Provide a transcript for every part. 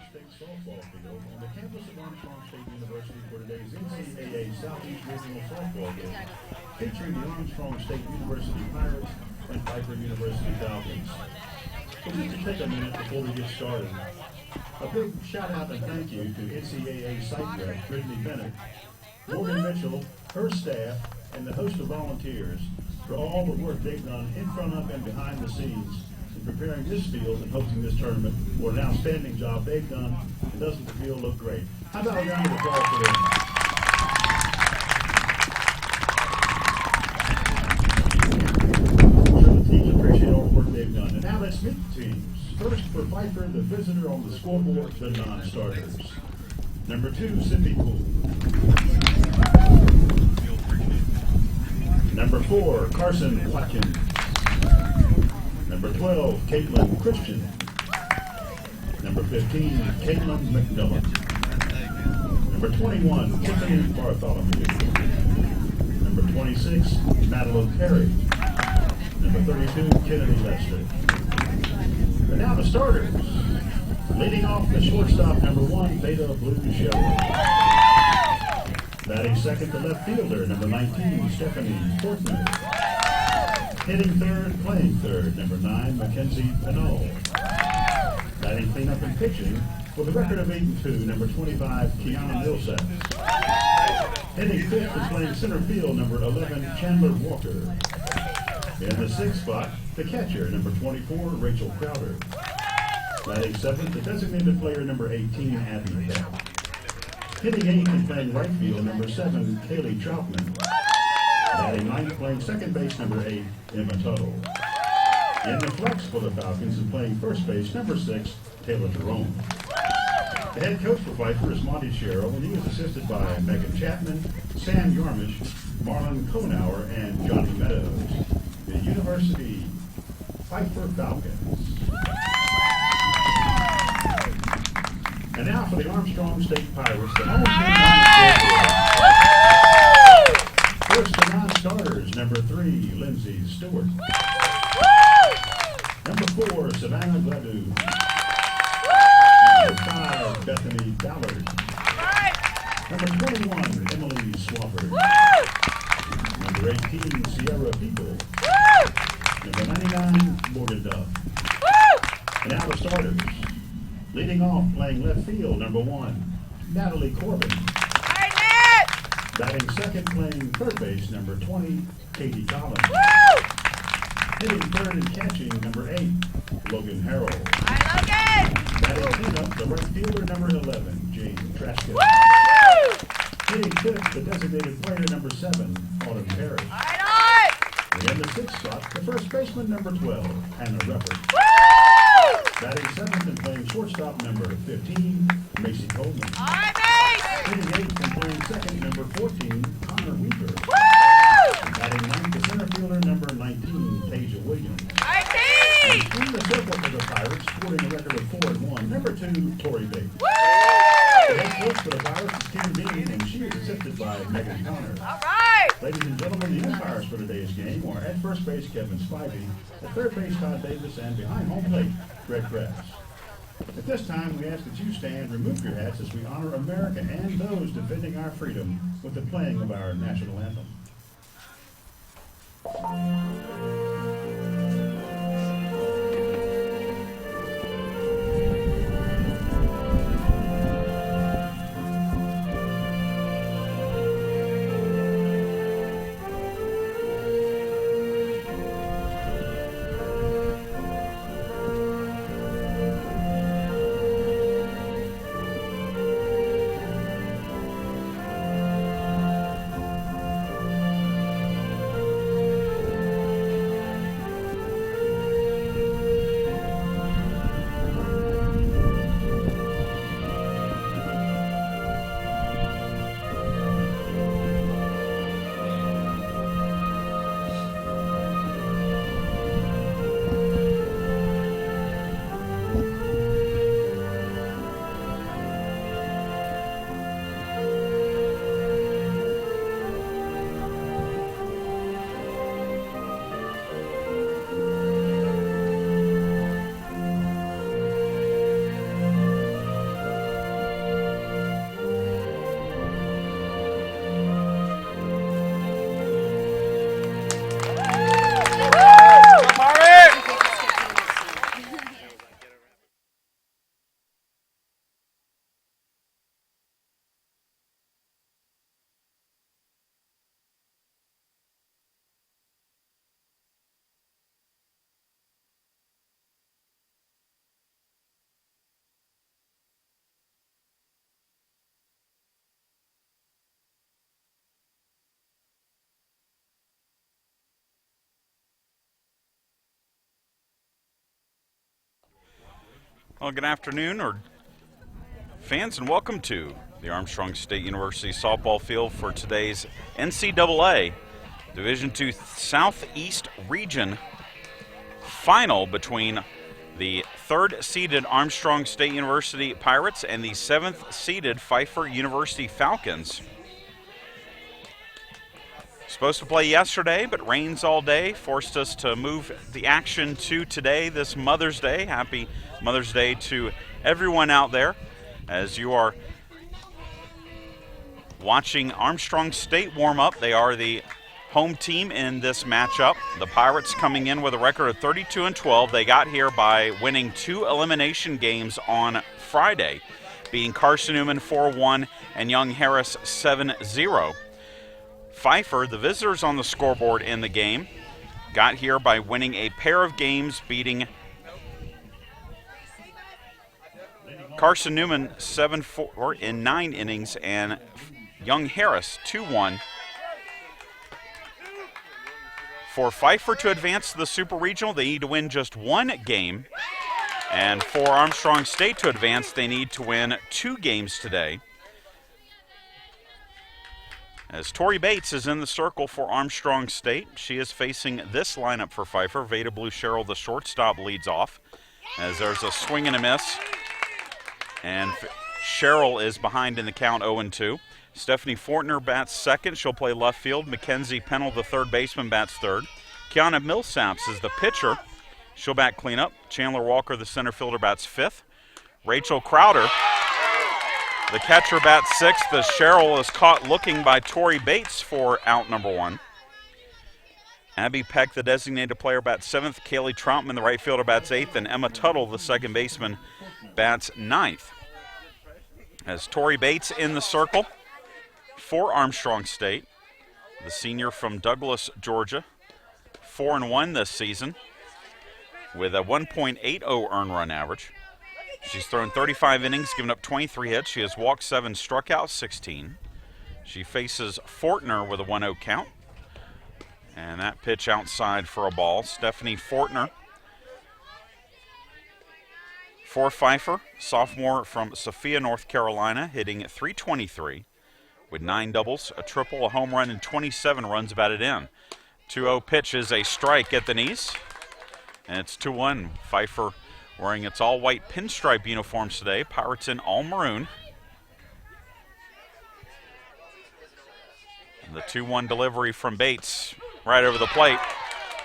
State Softball Field on the campus of Armstrong State University for today's NCAA Southeast Regional Softball game, featuring the Armstrong State University Pirates and Pfeiffer University Falcons. So just to take a minute before we get started, a big shout out and thank you to NCAA site rep Brittany Bennett, Morgan Mitchell, her staff, and the host of volunteers for all the work they've done in front of and behind the scenes in preparing this field and hosting this tournament. What an outstanding job they've done. And doesn't the field look great? How about a round of applause for them? So the teams appreciate all the work they've done. And now let's meet the teams. First for Pfeiffer, the visitor on the scoreboard, the non-starters. Number 2, Cindy Poole. Number 4, Carson Watkins. Number 12, Caitlin Christian. Number 15, Caitlin McMillan. Number 21, Tiffany Bartholomew. Number 26, Madeline Perry. Number 32, Kennedy Lester. And now the starters. Leading off the shortstop, number 1, Beta Blue Shelley. Batting second, the left fielder, number 19, Stephanie Portman. Hitting third, playing third, number 9, Mackenzie Pinot. Batting cleanup and pitching with a record of 8-2, number 25, Kiana Millsap. Hitting fifth and playing center field, number 11, Chandler Walker. In the sixth spot, the catcher, number 24, Rachel Crowder. Batting seventh, the designated player, number 18, Abby Peck. Hitting eighth and playing right field, number 7, Kaylee Troutman. Batting ninth, playing second base, number 8, Emma Tuttle. In the flex for the Falcons and playing first base, number 6, Taylor Jerome. The head coach for Pfeiffer is Monty Sherrill, and he was assisted by Megan Chapman, Sam Yarmish, Marlon Konauer, and Johnny Meadows. The University Pfeiffer Falcons. And now for the Armstrong State Pirates, the home team on the scoreboard. First, the non-starters, number 3, Lindsay Stewart. Number 4, Savannah Gladue. Number 5, Bethany Ballard. Number 21, Emily Swafford. Number 18, Sierra People. Number 99, Morgan Duff. And now the starters. Leading off, playing left field, number 1, Natalie Corbin. Batting second, playing third base, number 20, Katie Collins. Hitting third and catching, number 8, Logan Harrell. Batting cleanup, the right fielder, number 11, Jane Traskett. Hitting fifth, the designated player, number 7, Autumn Perry. And in the sixth spot, the first baseman, number 12, Hannah Ruppert. Batting seventh and playing shortstop, number 15, Macy Coleman. Hitting eighth and playing second, number 14, Connor Weaver. Batting ninth, the center fielder, number 19, Tasia Williams. And in the circle for the Pirates, scoring a record of 4-1, number 2, Tori Bates. The head coach for the Pirates is Kim Dean, and she is assisted by Megan Connor. Ladies and gentlemen, the umpires for today's game are at first base, Kevin Spivey, at third base, Todd Davis, and behind home plate, Greg Kress. At this time, we ask that you stand, remove your hats as we honor America and those defending our freedom with the playing of our national anthem. Well, good afternoon, or fans, and welcome to the Armstrong State University Softball Field for today's NCAA Division II Southeast Region final between the third-seeded Armstrong State University Pirates and the seventh-seeded Pfeiffer University Falcons. Supposed to play yesterday, but rains all day forced us to move the action to today, this Mother's Day. Happy Mother's Day to everyone out there as you are watching Armstrong State warm up. They are the home team in this matchup. The Pirates coming in with a record of 32-12. They got here by winning 2 elimination games on Friday, beating Carson Newman 4-1 and Young Harris 7-0. Pfeiffer, the visitors on the scoreboard in the game, got here by winning a pair of games, beating Carson Newman 7-4 in 9 innings and Young Harris 2-1. For Pfeiffer to advance to the Super Regional, they need to win just 1 game. And for Armstrong State to advance, they need to win 2 games today. As Tori Bates is in the circle for Armstrong State, she is facing this lineup for Pfeiffer. Veda Blue Sherrill, the shortstop, leads off as there's a swing and a miss. And Sherrill is behind in the count 0-2. Stephanie Fortner bats second. She'll play left field. Mackenzie Pennell, the third baseman, bats third. Kiana Millsaps is the pitcher. She'll bat cleanup. Chandler Walker, the center fielder, bats fifth. Rachel Crowder, the catcher, bats sixth as Sherrill is caught looking by Tori Bates for out number 1. Abby Peck, the designated player, bats seventh. Kaylee Troutman, the right fielder, bats eighth. And Emma Tuttle, the second baseman, bats ninth. As Tori Bates in the circle for Armstrong State, the senior from Douglas, Georgia, 4-1 this season with a 1.80 earned run average. She's thrown 35 innings, given up 23 hits. She has walked 7, struck out 16. She faces Fortner with a 1-0 count. And that pitch outside for a ball. Stephanie Fortner for Pfeiffer, sophomore from Sophia, North Carolina, hitting .323 with 9 doubles, a triple, a home run, and 27 runs batted in. 2-0 pitch is a strike at the knees. And it's 2-1. Pfeiffer wearing its all-white pinstripe uniforms today. Pirates in all maroon. And the 2-1 delivery from Bates right over the plate.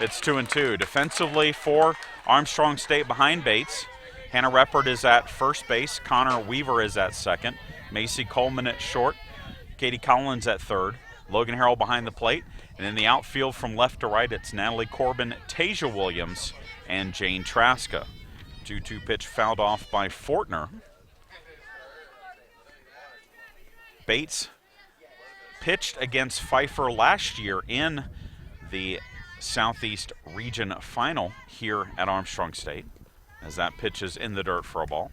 It's 2-2. Defensively for Armstrong State behind Bates, Hannah Reppert is at first base. Connor Weaver is at second. Macy Coleman at short. Katie Collins at third. Logan Harrell behind the plate. And in the outfield from left to right, it's Natalie Corbin, Tasia Williams, and Jane Traska. 2-2 pitch fouled off by Fortner. Bates pitched against Pfeiffer last year in the Southeast Region Final here at Armstrong State, as that pitch is in the dirt for a ball.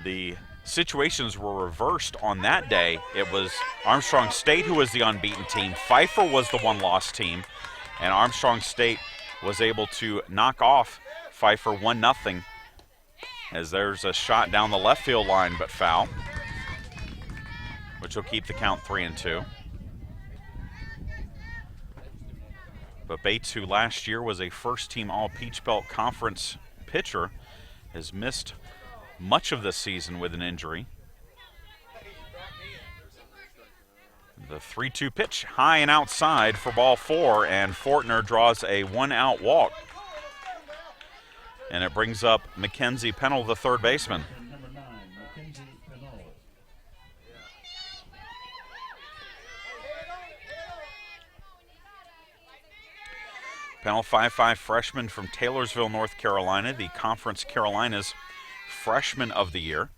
The situations were reversed on that day. It was Armstrong State who was the unbeaten team. Pfeiffer was the one-loss team, and Armstrong State was able to knock off Pfeiffer 1-0 as there's a shot down the left field line but foul, which will keep the count 3-2. But Bates, who last year was a first-team All-Peach Belt Conference pitcher, has missed much of this season with an injury. The 3-2 pitch, high and outside for ball 4, and Fortner draws a 1-out walk. And it brings up Mackenzie Pennell, the third baseman. Number 9, Mackenzie Pennell. Pennell, 5'5" freshman from Taylorsville, North Carolina, the Conference Carolinas Freshman of the Year.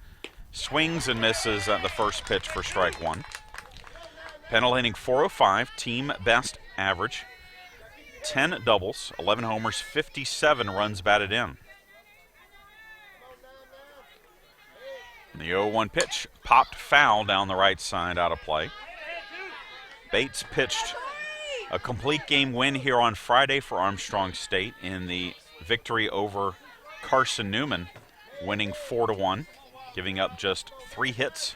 Swings and misses at the first pitch for strike 1. Pennell hitting .405, team best average, 10 doubles, 11 homers, 57 runs batted in. And the 0-1 pitch popped foul down the right side, out of play. Bates pitched a complete game win here on Friday for Armstrong State in the victory over Carson Newman, winning 4-1, giving up just 3 hits.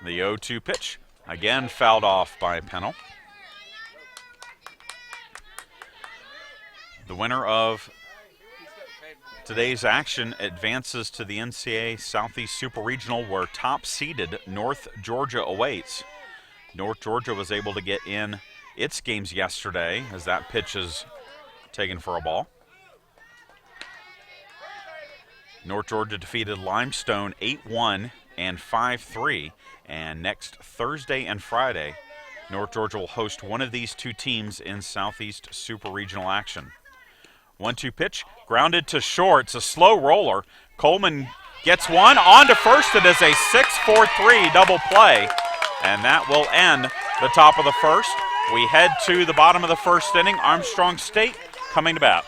The 0-2 pitch, again fouled off by Pennell. The winner of today's action advances to the NCAA Southeast Super Regional, where top-seeded North Georgia awaits. North Georgia was able to get in its games yesterday as that pitch is taken for a ball. North Georgia defeated Limestone 8-1 and 5-3. And next Thursday and Friday, North Georgia will host one of these two teams in Southeast Super Regional action. 1-2 pitch, grounded to short. It's a slow roller. Coleman gets one on to first. It is a 6-4-3 double play, and that will end the top of the first. We head to the bottom of the first inning. Armstrong State coming to bat.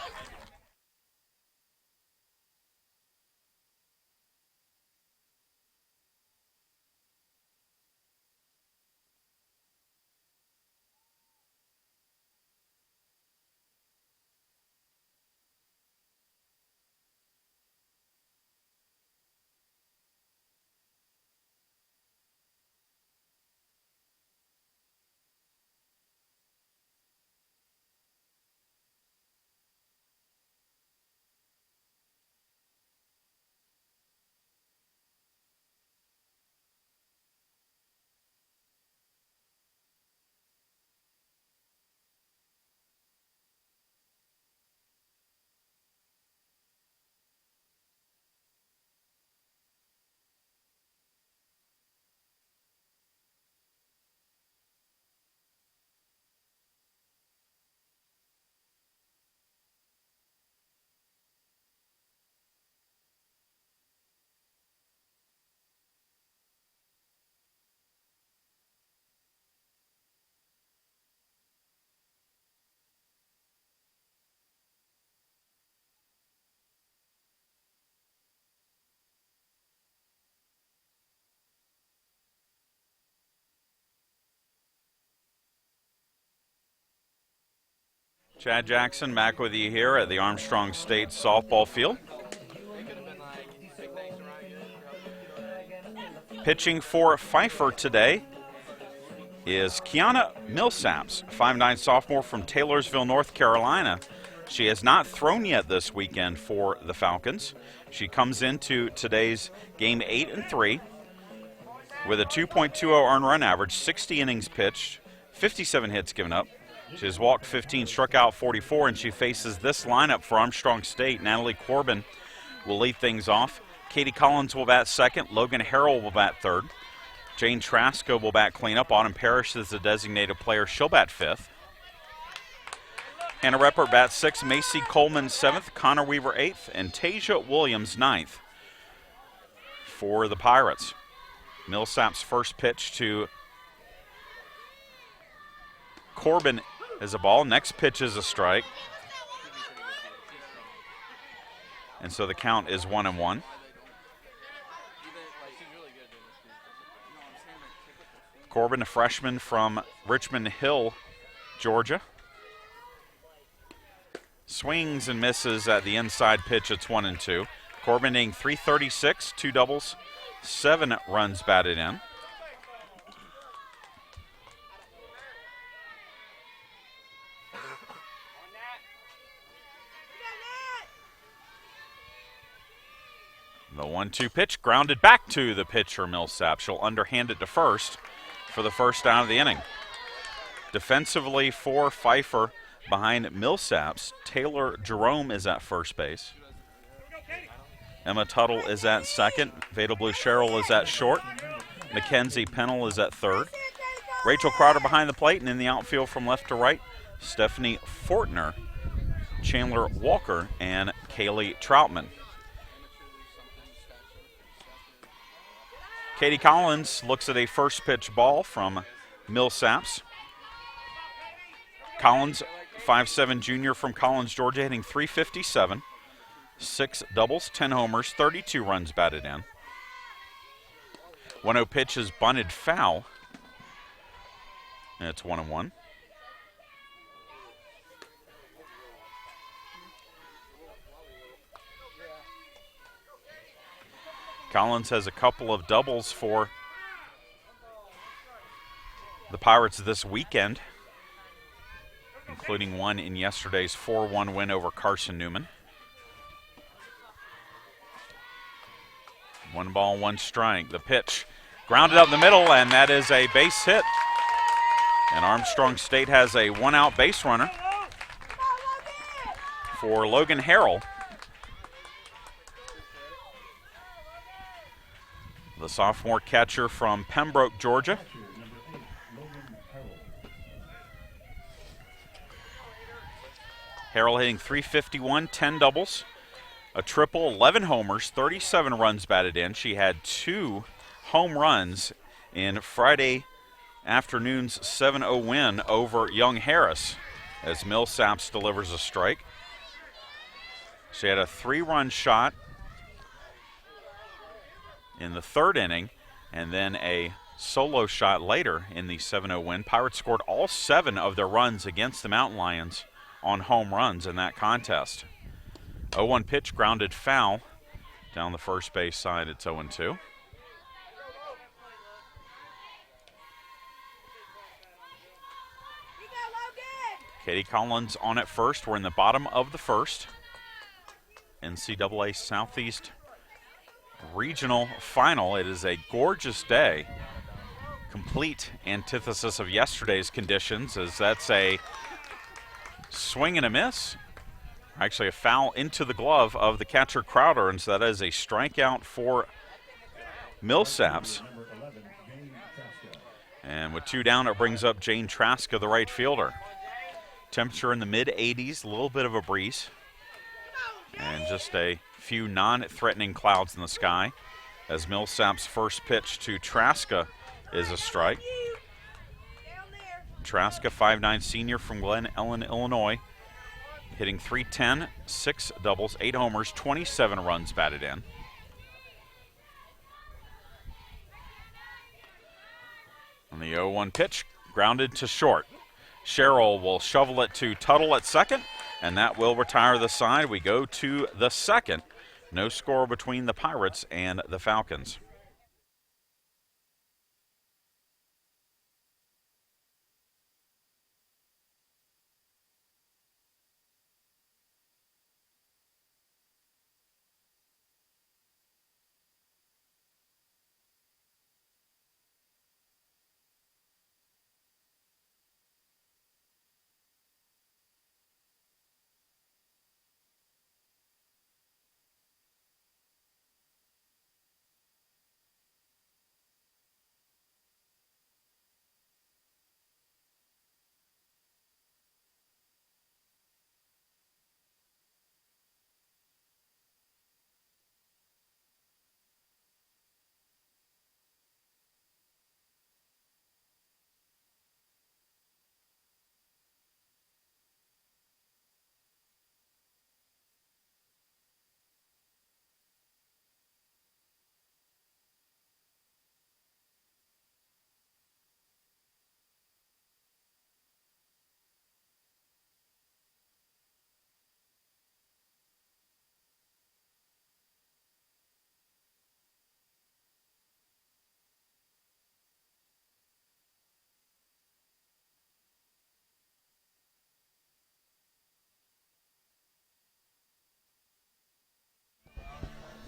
Chad Jackson back with you here at the Armstrong State Softball Field. Pitching for Pfeiffer today is Kiana Millsaps, 5'9" sophomore from Taylorsville, North Carolina. She has not thrown yet this weekend for the Falcons. She comes into today's game 8-3 with a 2.20 earned run average, 60 innings pitched, 57 hits given up. She has walked 15, struck out 44, and she faces this lineup for Armstrong State. Natalie Corbin will lead things off. Katie Collins will bat second. Logan Harrell will bat third. Jane Trasko will bat cleanup. Autumn Parrish is the designated player. She'll bat fifth. Hannah Reppert bats sixth. Macy Coleman seventh. Connor Weaver eighth. And Tasia Williams ninth for the Pirates. Millsap's first pitch to Corbin is a ball. Next pitch is a strike. And so the count is 1-1. Corbin, a freshman from Richmond Hill, Georgia. Swings and misses at the inside pitch. It's 1-2. Corbin hitting .336, 2 doubles, 7 runs batted in. The 1-2 pitch grounded back to the pitcher, Millsap. She'll underhand it to first for the first out of the inning. Defensively for Pfeiffer behind Millsaps, Taylor Jerome is at first base. Emma Tuttle is at second. Veda Blue Sherrill is at short. Mackenzie Pennell is at third. Rachel Crowder behind the plate, and in the outfield from left to right, Stephanie Fortner, Chandler Walker, and Kaylee Troutman. Katie Collins looks at a first pitch ball from Millsaps. Collins, 5'7" junior from Collins, Georgia, hitting .357, 6 doubles, 10 homers, 32 runs batted in. 1-0 pitch is bunted foul, and it's 1-1. Collins has a couple of doubles for the Pirates this weekend, including one in yesterday's 4-1 win over Carson Newman. 1 ball, 1 strike. The pitch grounded up the middle, and that is a base hit. And Armstrong State has a 1-out base runner for Logan Harrell. The sophomore catcher from Pembroke, Georgia. Harrell hitting .351, 10 doubles, a triple, 11 homers, 37 runs batted in. She had 2 home runs in Friday afternoon's 7-0 win over Young Harris as Millsaps delivers a strike. She had a 3-run shot in the 3rd inning and then a solo shot later in the 7-0 win. Pirates scored all 7 of their runs against the Mountain Lions on home runs in that contest. 0-1 pitch, grounded foul down the first base side. It's 0-2. Katie Collins on at first. We're in the bottom of the first. NCAA Southeast Regional Final. It is a gorgeous day. Complete antithesis of yesterday's conditions, as that's a swing and a miss. Actually, a foul into the glove of the catcher Crowder, and so that is a strikeout for Millsaps. And with 2 down, it brings up Jane Traska, the right fielder. Temperature in the mid-80s, a little bit of a breeze, and just a few non-threatening clouds in the sky as Millsaps' first pitch to Traska is a strike. Traska, 5'9" senior from Glen Ellen, Illinois, hitting .310, 6 doubles, 8 homers, 27 runs batted in. On the 0-1 pitch, grounded to short. Sherrill will shovel it to Tuttle at second, and that will retire the side. We go to the second. No score between the Pirates and the Falcons.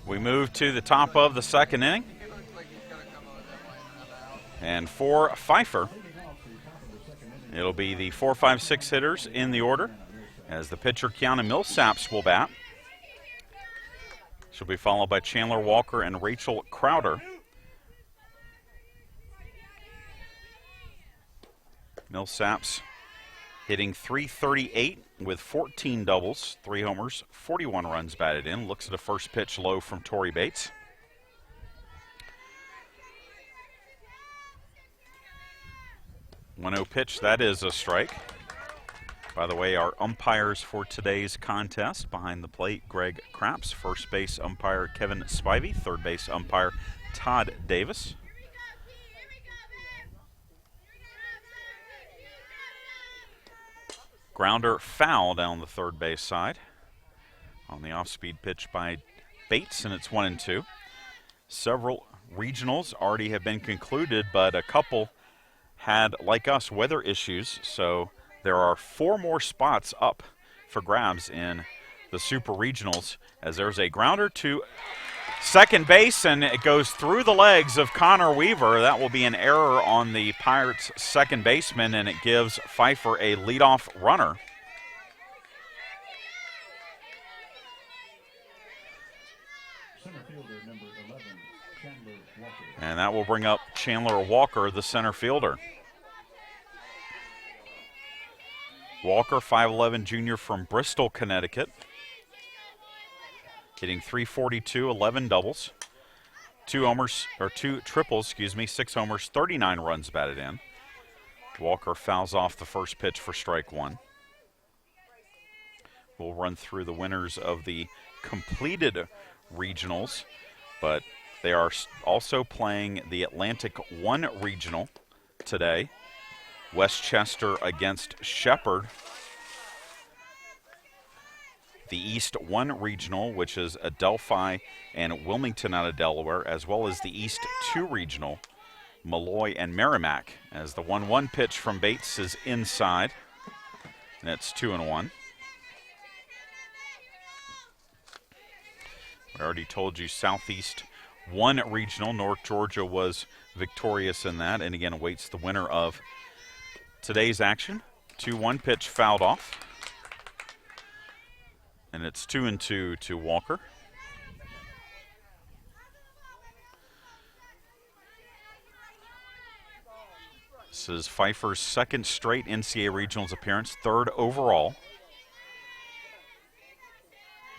We move to the top of the second inning. And for Pfeiffer, it'll be the 4, 5, 6 hitters in the order as the pitcher Kiana Millsaps will bat. She'll be followed by Chandler Walker and Rachel Crowder. Millsaps hitting .338 with 14 doubles, 3 homers, 41 runs batted in. Looks at a first pitch low from Tori Bates. .10 pitch, that is a strike. By the way, our umpires for today's contest: behind the plate, Greg Craps; first base umpire Kevin Spivey; third base umpire Todd Davis. Grounder foul down the third base side on the off-speed pitch by Bates, and it's 1-2. Several regionals already have been concluded, but a couple had, like us, weather issues, so there are 4 more spots up for grabs in the Super Regionals, as there's a grounder to second base, and it goes through the legs of Connor Weaver. That will be an error on the Pirates' second baseman, and it gives Pfeiffer a leadoff runner. Center fielder number 11, Chandler Walker. And that will bring up Chandler Walker, the center fielder. Walker, 5'11" junior from Bristol, Connecticut. Hitting .342, 11 doubles, 2 triples, 6 homers, 39 runs batted in. Walker fouls off the first pitch for strike 1. We'll run through the winners of the completed regionals, but they are also playing the Atlantic 1 regional today. Westchester against Shepherd. The East 1 regional, which is Adelphi and Wilmington out of Delaware, as well as the East 2 regional, Malloy and Merrimack, as the 1-1 pitch from Bates is inside, and it's 2-1. I already told you Southeast 1 regional. North Georgia was victorious in that, and again awaits the winner of today's action. 2-1 pitch fouled off. And it's 2-2 to Walker. This is Pfeiffer's second straight NCAA Regionals appearance, 3rd overall.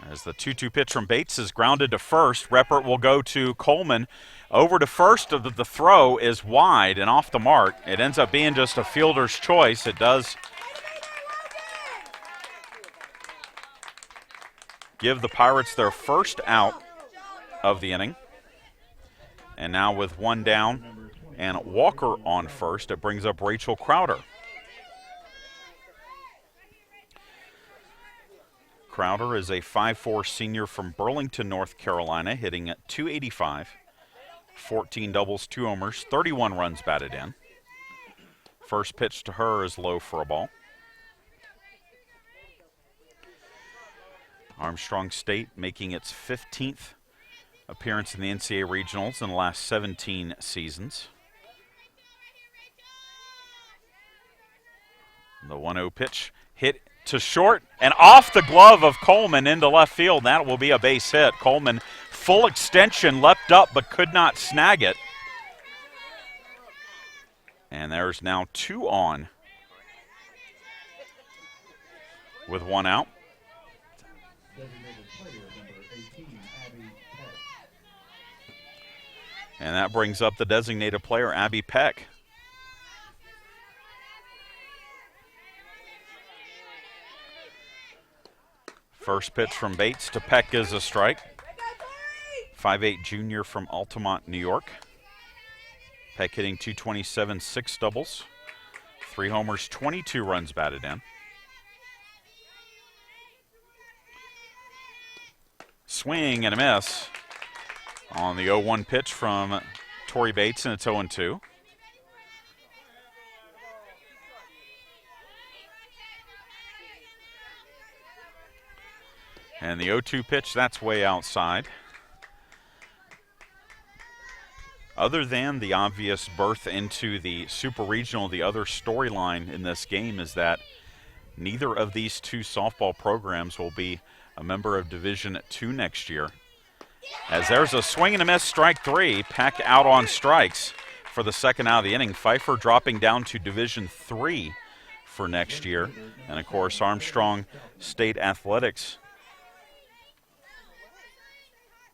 As the 2-2 pitch from Bates is grounded to first, Reppert will go to Coleman. Over to first, the throw is wide and off the mark. It ends up being just a fielder's choice. It does give the Pirates their first out of the inning. And now with 1 down and Walker on first, it brings up Rachel Crowder. Crowder is a 5'4" senior from Burlington, North Carolina, hitting at .285, 14 doubles, 2 homers, 31 runs batted in. First pitch to her is low for a ball. Armstrong State making its 15th appearance in the NCAA Regionals in the last 17 seasons. The 1-0 pitch hit to short and off the glove of Coleman into left field. That will be a base hit. Coleman, full extension, leapt up but could not snag it. And there's now 2 on with 1 out. And that brings up the designated player, Abby Peck. First pitch from Bates to Peck is a strike. 5'8" junior from Altamont, New York. Peck hitting .227, 6 doubles, 3 homers, 22 runs batted in. Swing and a miss on the 0-1 pitch from Tori Bates, and it's 0-2. And the 0-2 pitch, that's way outside. Other than the obvious berth into the Super Regional, the other storyline in this game is that neither of these 2 softball programs will be a member of Division II next year. As there's a swing and a miss, strike 3. Peck out on strikes for the second out of the inning. Pfeiffer dropping down to Division III for next year. And, of course, Armstrong State Athletics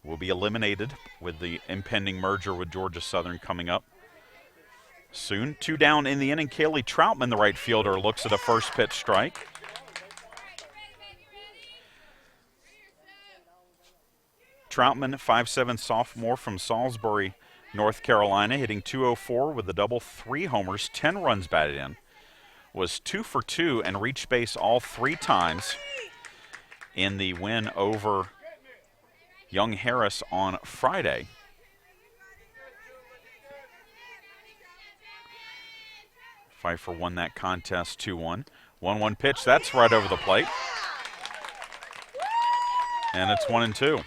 will be eliminated with the impending merger with Georgia Southern coming up soon. 2 down in the inning. Kaylee Troutman, the right fielder, looks at a first pitch strike. Troutman, 5'7" sophomore from Salisbury, North Carolina, hitting .204 with a double, 3 homers, 10 runs batted in. Was 2 for 2 and reached base all 3 times in the win over Young Harris on Friday. Pfeiffer won that contest 2-1. 1-1 pitch, that's right over the plate. And it's 1-2.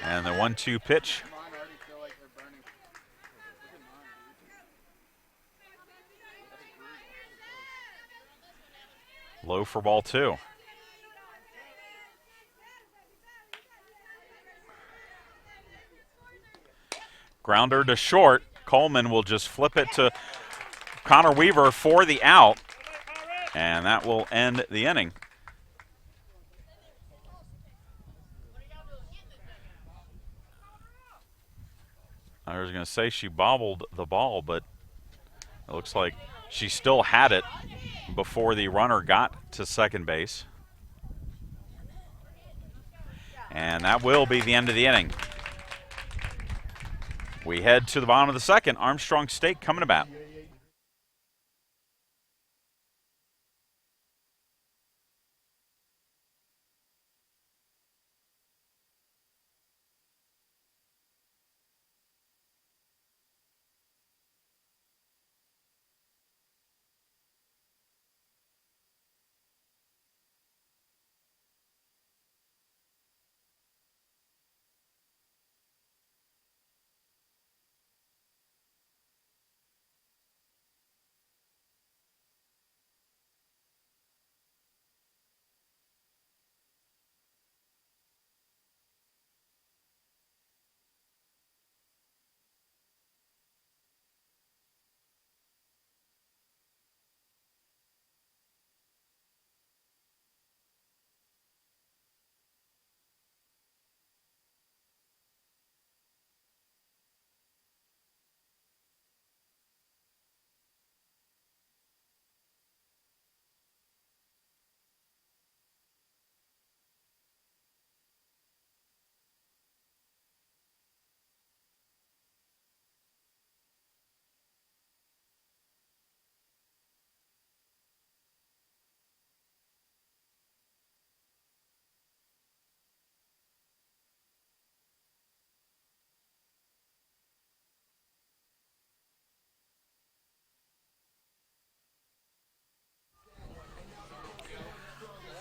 And the 1-2 pitch. Low for ball 2. Grounder to short. Coleman will just flip it to Connor Weaver for the out. And that will end the inning. I was going to say she bobbled the ball, but it looks like she still had it before the runner got to second base. And that will be the end of the inning. We head to the bottom of the second. Armstrong State coming to bat.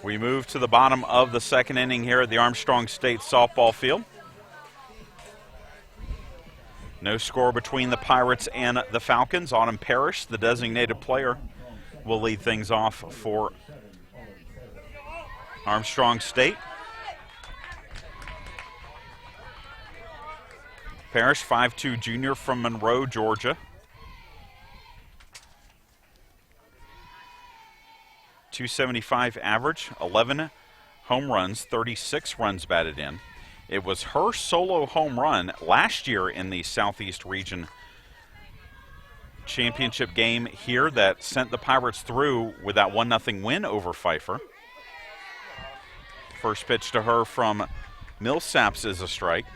We move to the bottom of the second inning here at the Armstrong State Softball Field. No score between the Pirates and the Falcons. Autumn Parrish, the designated player, will lead things off for Armstrong State. Parrish, 5'2" junior from Monroe, Georgia. .275 average, 11 home runs, 36 runs batted in. It was her solo home run last year in the Southeast Region Championship game here that sent the Pirates through with that 1-0 win over Pfeiffer. First pitch to her from Millsaps is a strike.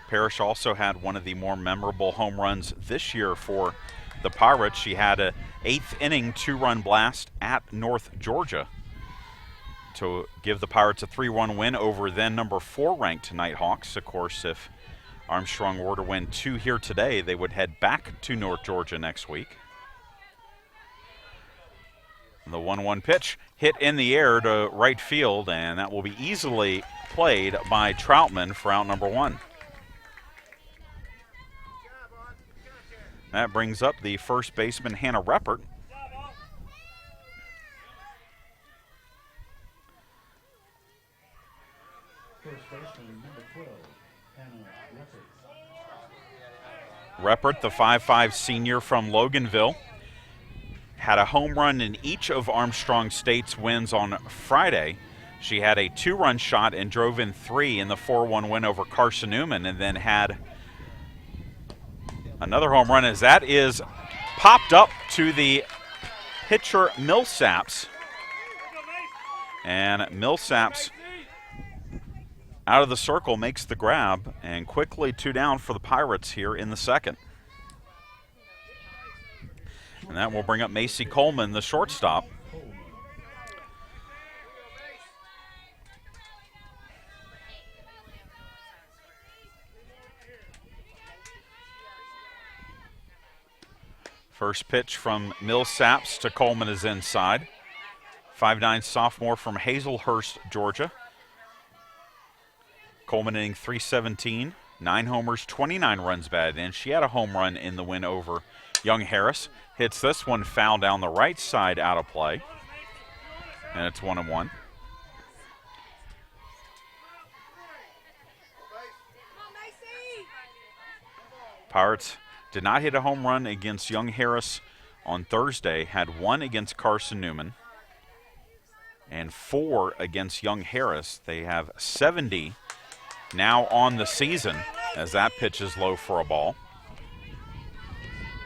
Parrish also had one of the more memorable home runs this year for the Pirates. She had an 8th inning 2-run blast at North Georgia to give the Pirates a 3-1 win over then number 4 ranked Nighthawks. Of course, if Armstrong were to win 2 here today, they would head back to North Georgia next week. The 1-1 pitch hit in the air to right field, and that will be easily played by Troutman for out number 1. That brings up the first baseman, Hannah Reppert. First baseman, number 12, Hannah Reppert, the 5'5" senior from Loganville, had a home run in each of Armstrong State's wins on Friday. She had a 2-run shot and drove in 3 in the 4-1 win over Carson Newman, and then had another home run as that is popped up to the pitcher Millsaps. And Millsaps out of the circle makes the grab, and quickly 2 down for the Pirates here in the second. And that will bring up Macy Coleman, the shortstop. First pitch from Millsaps to Coleman is inside. 5'9" sophomore from Hazelhurst, Georgia. Coleman hitting .317, 9 homers, 29 runs batted in. She had a home run in the win over Young Harris. Hits this one foul down the right side, out of play. And it's 1-1. Pirates did not hit a home run against Young Harris on Thursday. Had 1 against Carson Newman and 4 against Young Harris. They have 70 now on the season, as that pitch is low for a ball,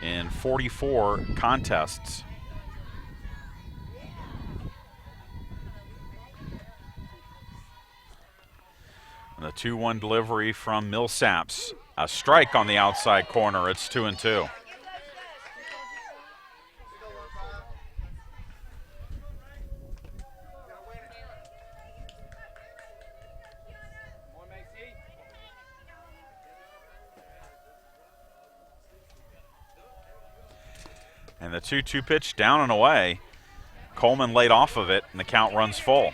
in 44 contests. And the 2-1 delivery from Millsaps. A strike on the outside corner. It's 2-2. And the 2-2 pitch down and away. Coleman laid off of it, and the count runs full.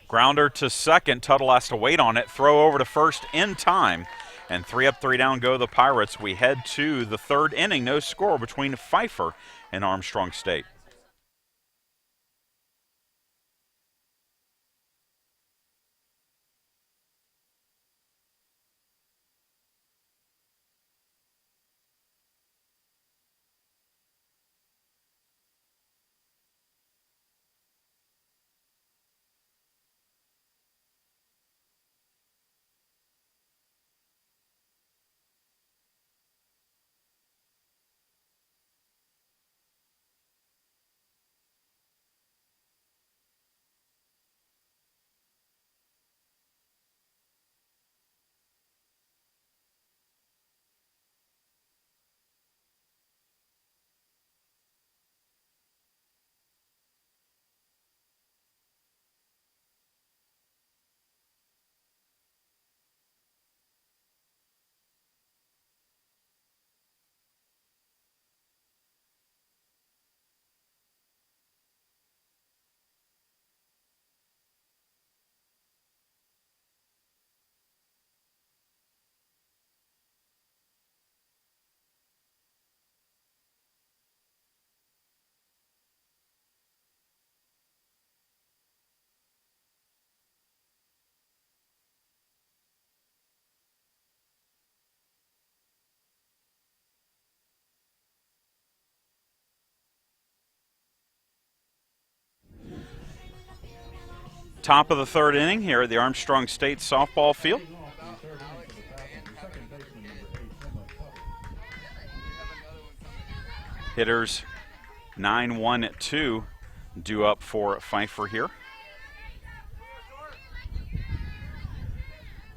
Grounder to second. Tuttle has to wait on it. Throw over to first in time. And 3 up, 3 down go the Pirates. We head to the third inning. No score between Pfeiffer and Armstrong State. Top of the third inning here at the Armstrong State Softball Field. Hitters 9-1-2 due up for Pfeiffer here,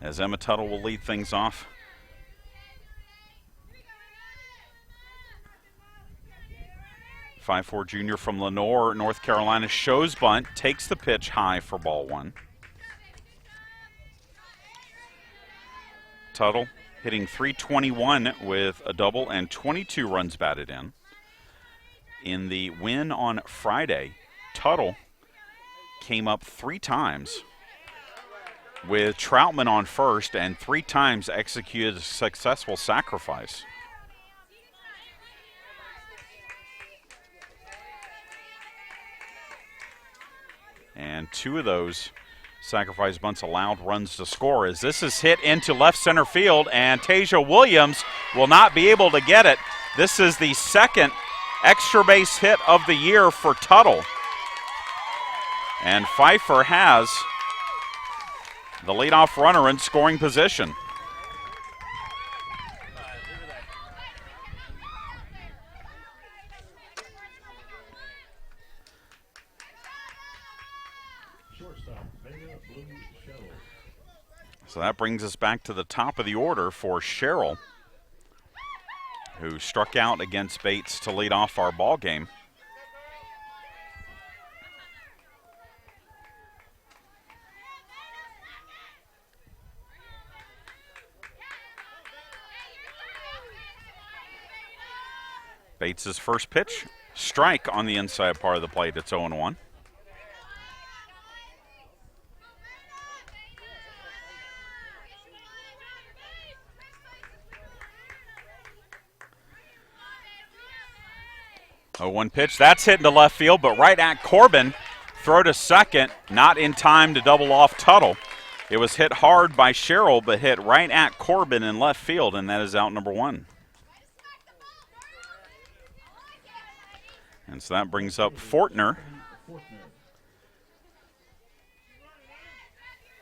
as Emma Tuttle will lead things off. .54 junior from Lenoir, North Carolina, shows bunt, takes the pitch high for ball 1. Tuttle hitting .321 with a double and 22 runs batted in. In the win on Friday, Tuttle came up 3 times with Troutman on first and 3 times executed a successful sacrifice. And 2 of those sacrifice bunts allowed runs to score, as this is hit into left center field, and Tasia Williams will not be able to get it. This is the second extra base hit of the year for Tuttle. And Pfeiffer has the leadoff runner in scoring position. So that brings us back to the top of the order for Sherrill, who struck out against Bates to lead off our ball game. Bates' first pitch, strike on the inside part of the plate. It's 0-1. Oh, one pitch. That's hit into left field, but right at Corbin. Throw to second, not in time to double off Tuttle. It was hit hard by Sherrill, but hit right at Corbin in left field, and that is out number 1. And so that brings up Fortner.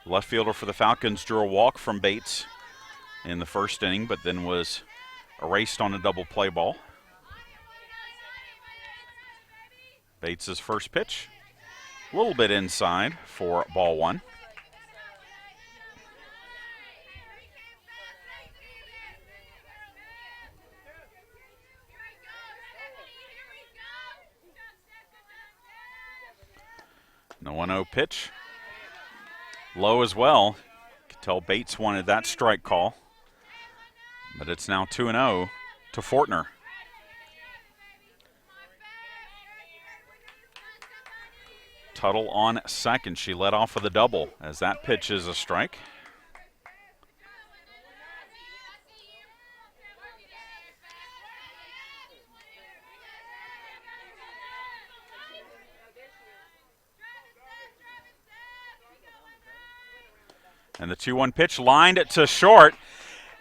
Left fielder for the Falcons drew a walk from Bates in the first inning, but then was erased on a double play ball. Bates' first pitch, a little bit inside for ball 1. The 1-0 pitch, low as well. You could tell Bates wanted that strike call, but it's now 2-0 to Fortner. Tuttle on second. She led off with a double as that pitch is a strike. And the 2-1 pitch lined it to short.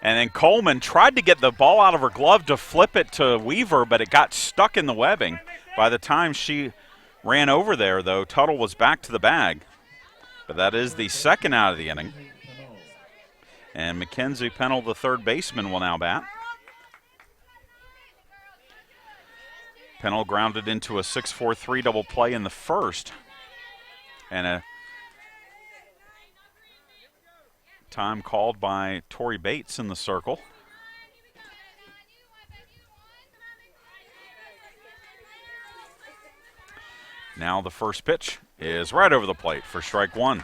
And then Coleman tried to get the ball out of her glove to flip it to Weaver, but it got stuck in the webbing. By the time she ran over there, though, Tuttle was back to the bag. But that is the second out of the inning. And Mackenzie Pennell, the third baseman, will now bat. Pennell grounded into a 6-4-3 double play in the first. And a time called by Tori Bates in the circle. Now the first pitch is right over the plate for strike 1.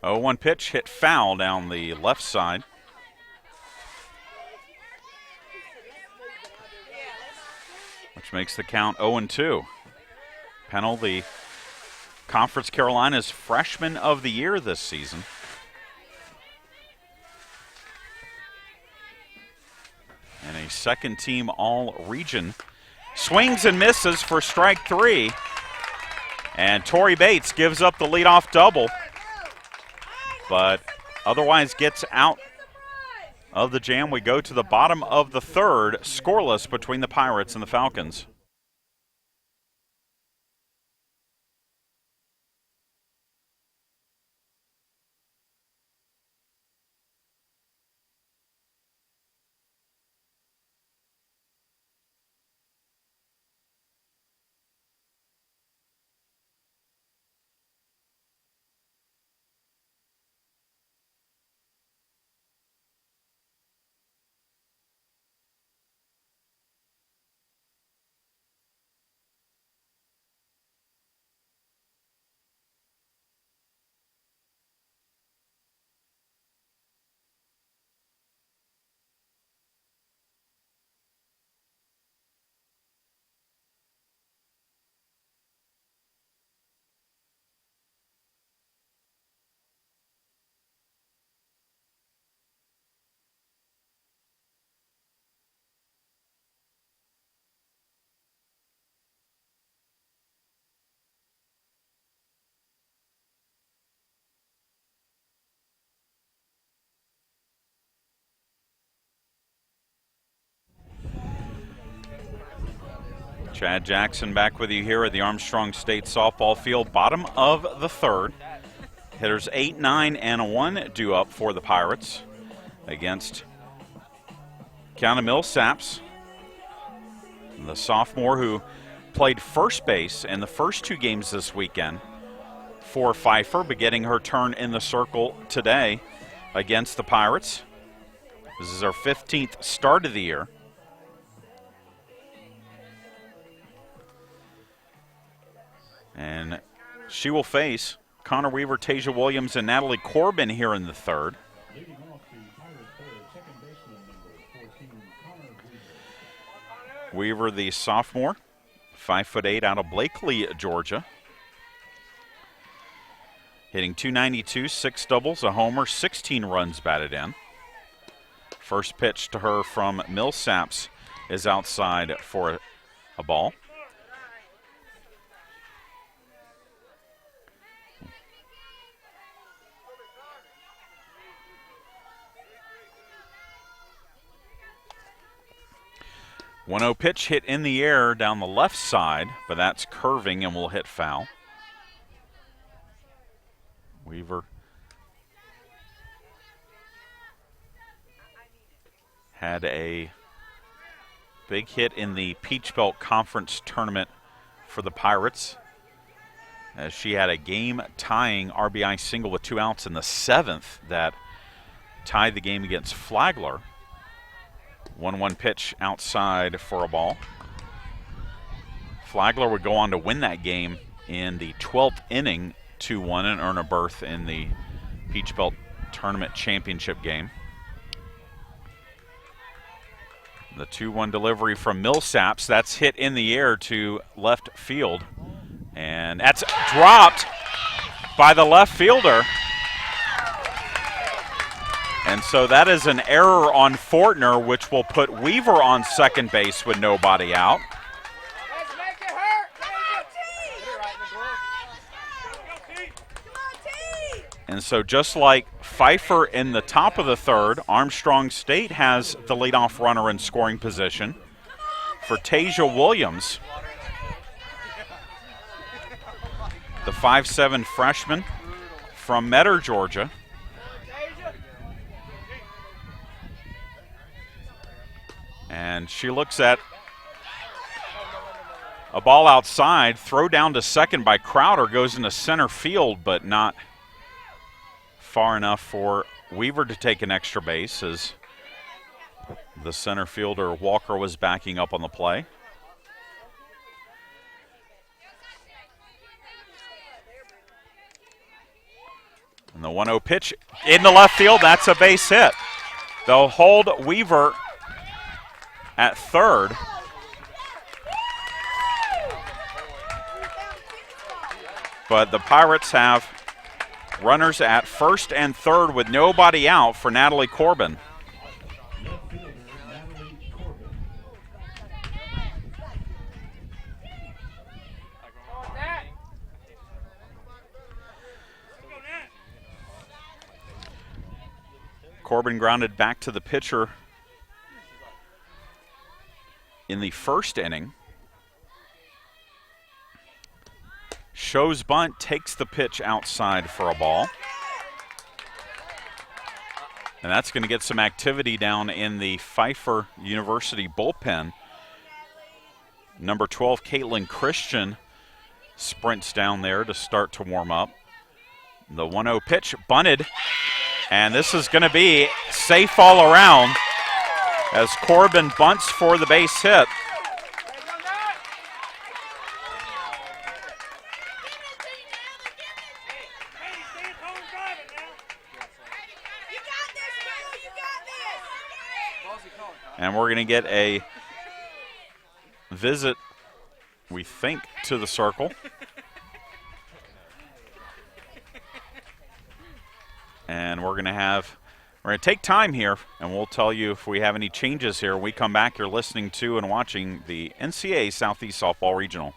Oh, 1 pitch hit foul down the left side. Which makes the count 0-2. Pennell, the Conference Carolina's freshman of the year this season. And a second-team All-Region. Swings and misses for strike 3. And Tori Bates gives up the leadoff double, but otherwise gets out of the jam. We go to the bottom of the third, scoreless between the Pirates and the Falcons. Chad Jackson back with you here at the Armstrong State Softball Field, bottom of the third. Hitters 8, 9, and 1 due up for the Pirates against Kiana Millsaps, the sophomore who played first base in the first 2 games this weekend for Pfeiffer, beginning her turn in the circle today against the Pirates. This is her 15th start of the year. And she will face Connor Weaver, Tasia Williams, and Natalie Corbin here in the third. Leading off the Pirates third, second baseman number 14, Connor Weaver. Weaver, the sophomore, 5'8", out of Blakely, Georgia. Hitting .292, 6 doubles, a homer, 16 runs batted in. First pitch to her from Millsaps is outside for a ball. One-0 pitch hit in the air down the left side, but that's curving and will hit foul. Weaver had a big hit in the Peach Belt Conference tournament for the Pirates, as she had a game-tying RBI single with 2 outs in the 7th that tied the game against Flagler. 1-1 pitch outside for a ball. Flagler would go on to win that game in the 12th inning, 2-1, and earn a berth in the Peach Belt Tournament Championship game. The 2-1 delivery from Millsaps, that's hit in the air to left field. And that's dropped by the left fielder. And so that is an error on Fortner, which will put Weaver on second base with nobody out. And so just like Pfeiffer in the top of the third, Armstrong State has the leadoff runner in scoring position for Tasia Williams, the 5'7" freshman from Metter, Georgia. And she looks at a ball outside, throw down to second by Crowder, goes into center field, but not far enough for Weaver to take an extra base, as the center fielder Walker was backing up on the play. And the 1-0 pitch in the left field, that's a base hit. They'll hold Weaver at third. But the Pirates have runners at first and third with nobody out for Natalie Corbin. Left fielder, Natalie Corbin. Corbin grounded back to the pitcher in the first inning. Shows bunt, takes the pitch outside for a ball. And that's going to get some activity down in the Pfeiffer University bullpen. Number 12, Caitlin Christian, sprints down there to start to warm up. The 1-0 pitch, bunted, and this is going to be safe all around as Corbin bunts for the base hit. And we're going to get a visit, we think, to the circle. And we're going to take time here, and we'll tell you if we have any changes here. When we come back, you're listening to and watching the NCAA Southeast Softball Regional.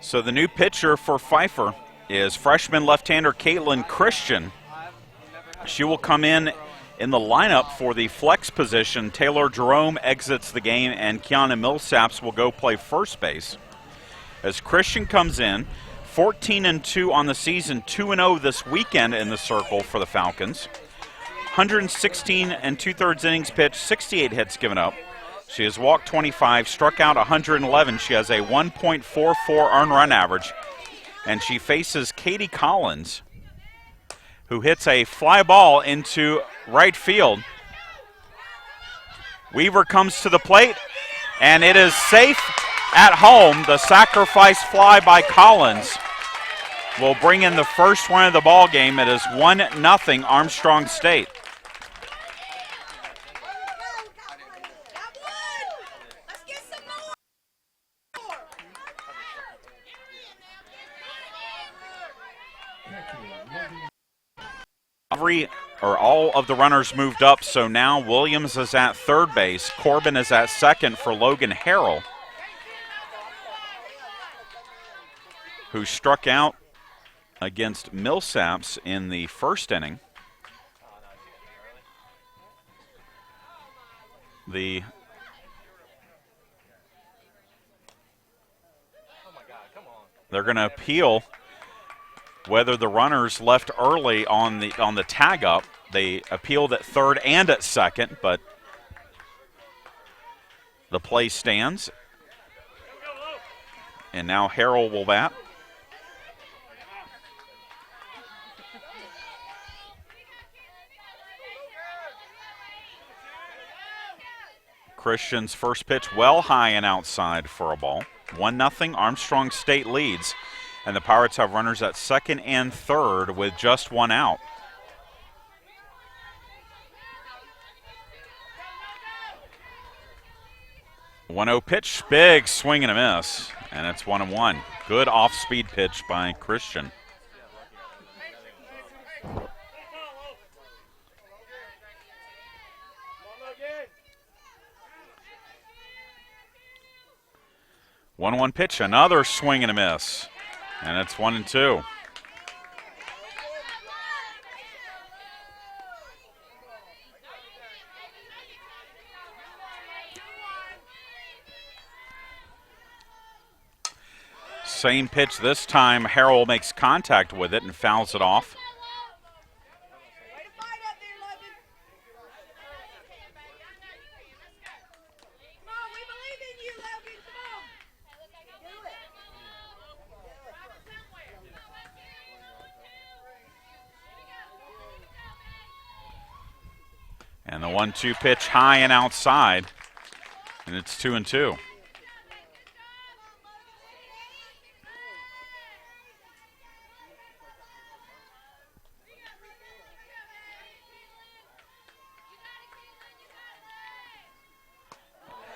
So the new pitcher for Pfeiffer is freshman left-hander Caitlin Christian. She will come in the lineup for the flex position. Taylor Jerome exits the game, and Kiana Millsaps will go play first base. As Christian comes in, 14-2 on the season, 2-0 this weekend in the circle for the Falcons. 116 2/3 innings pitched, 68 hits given up. She has walked 25, struck out 111. She has a 1.44 earned run average. And she faces Katie Collins, who hits a fly ball into right field. Weaver comes to the plate, and it is safe at home. The sacrifice fly by Collins will bring in the first win of the ball game. It is 1-0 Armstrong State. All of the runners moved up, so now Williams is at third base. Corbin is at second for Logan Harrell, who struck out against Millsaps in the first inning. They're going to appeal whether the runners left early on the tag up. They appealed at third and at second, but the play stands. And now Harrell will bat. Christian's first pitch well high and outside for a ball. 1-0 Armstrong State leads. And the Pirates have runners at second and third with just one out. .1-0 pitch, big swing and a miss, and it's 1-1. Good off-speed pitch by Christian. .1-1 pitch, another swing and a miss. And it's 1-2. Same pitch this time. Harrell makes contact with it and fouls it off. And the 1-2 pitch high and outside, and it's 2-2.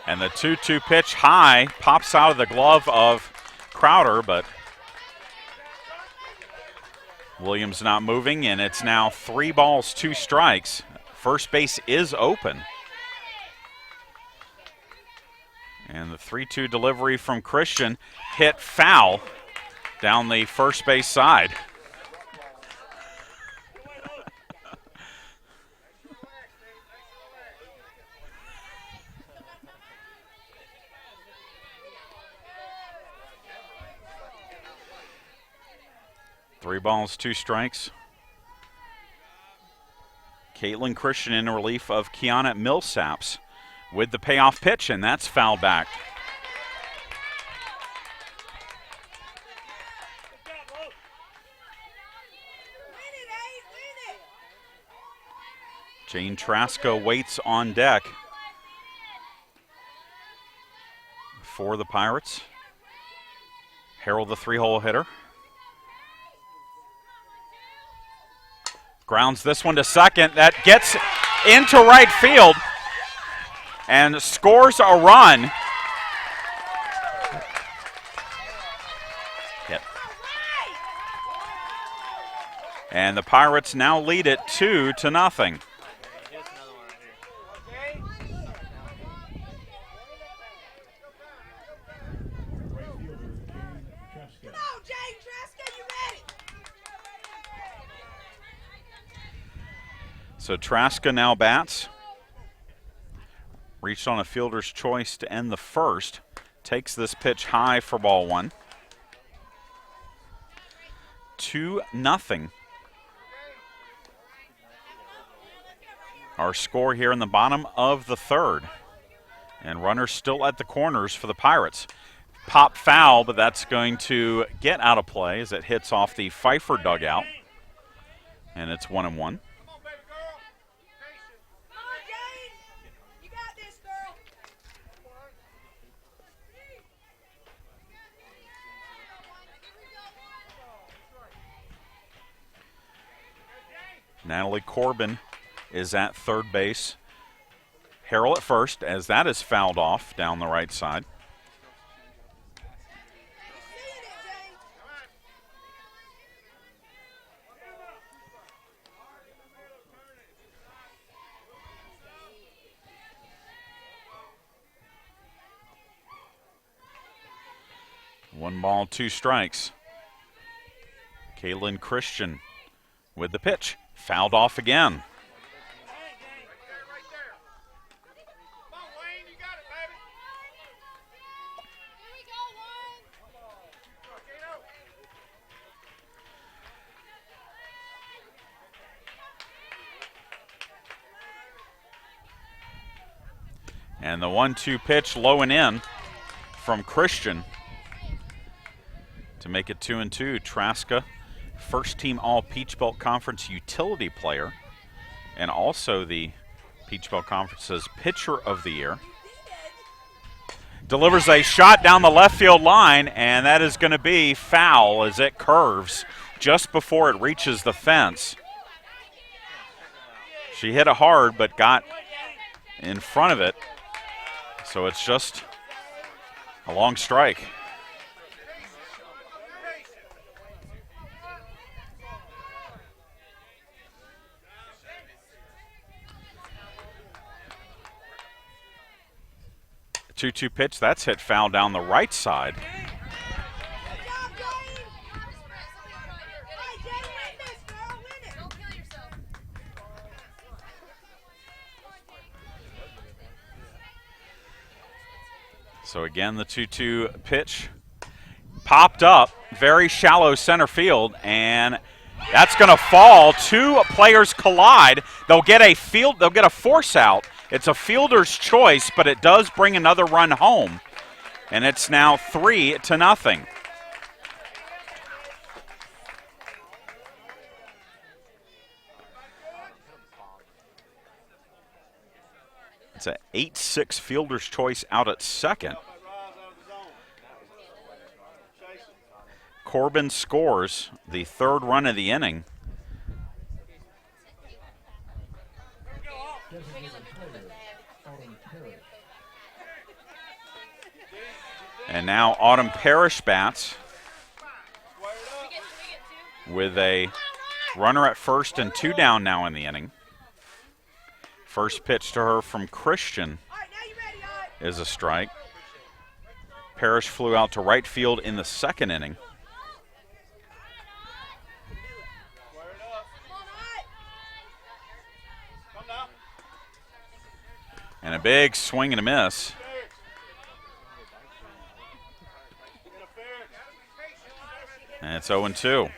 And the 2-2 pitch high pops out of the glove of Crowder, but Williams not moving, and it's now 3 balls, 2 strikes. First base is open. And the 3-2 delivery from Christian hit foul down the first base side. Three balls, 2 strikes. Caitlin Christian in relief of Kiana Millsaps with the payoff pitch, and that's fouled back. Jane Trasko waits on deck for the Pirates. Harrell, the 3-hole hitter. Grounds this one to second. That gets into right field and scores a run. Hit. And the Pirates now lead it 2-0. So Traska now bats. Reached on a fielder's choice to end the first. Takes this pitch high for ball one. 2-0. Our score here in the bottom of the third. And runners still at the corners for the Pirates. Pop foul, but that's going to get out of play as it hits off the Pfeiffer dugout. And it's 1-1. Natalie Corbin is at third base. Harrell at first, as that is fouled off down the right side. One ball, two strikes. Kaylin Christian with the pitch. Fouled off again. And the 1-2 pitch low and in from Christian to make it 2-2. Traska, first team All Peach Belt Conference utility player, and also the Peach Belt Conference's pitcher of the year. Delivers a shot down the left field line, and that is going to be foul as it curves just before it reaches the fence. She hit it hard but got in front of it, so it's just a long strike. The 2-2 pitch, that's hit foul down the right side. So again, the 2-2 pitch popped up, very shallow center field, and that's going to fall. Two players collide. They'll get a force out. It's a fielder's choice, but it does bring another run home. And it's now 3-0. It's an 8-6 fielder's choice out at second. Corbin scores the third run of the inning. And now Autumn Parrish bats with a runner at first and two down now in the inning. First pitch to her from Christian is a strike. Parrish flew out to right field in the second inning. And a big swing and a miss. And it's 0-2.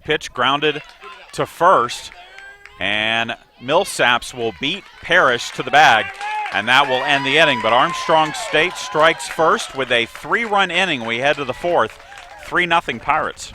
Pitch grounded to first, and Millsaps will beat Parrish to the bag, and that will end the inning. But Armstrong State strikes first with a 3-run inning. We head to the fourth, 3-0 Pirates.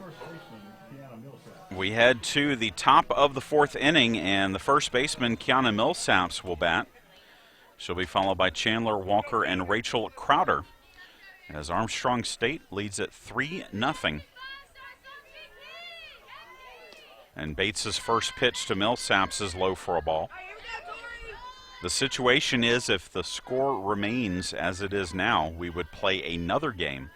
first baseman, Kiana Millsap. We head to the top of the fourth inning, and the first baseman, Kiana Millsaps, will bat. She'll be followed by Chandler Walker and Rachel Crowder, as Armstrong State leads at 3-0. And Bates' first pitch to Millsaps is low for a ball. The situation is, if the score remains as it is now, we would play another game.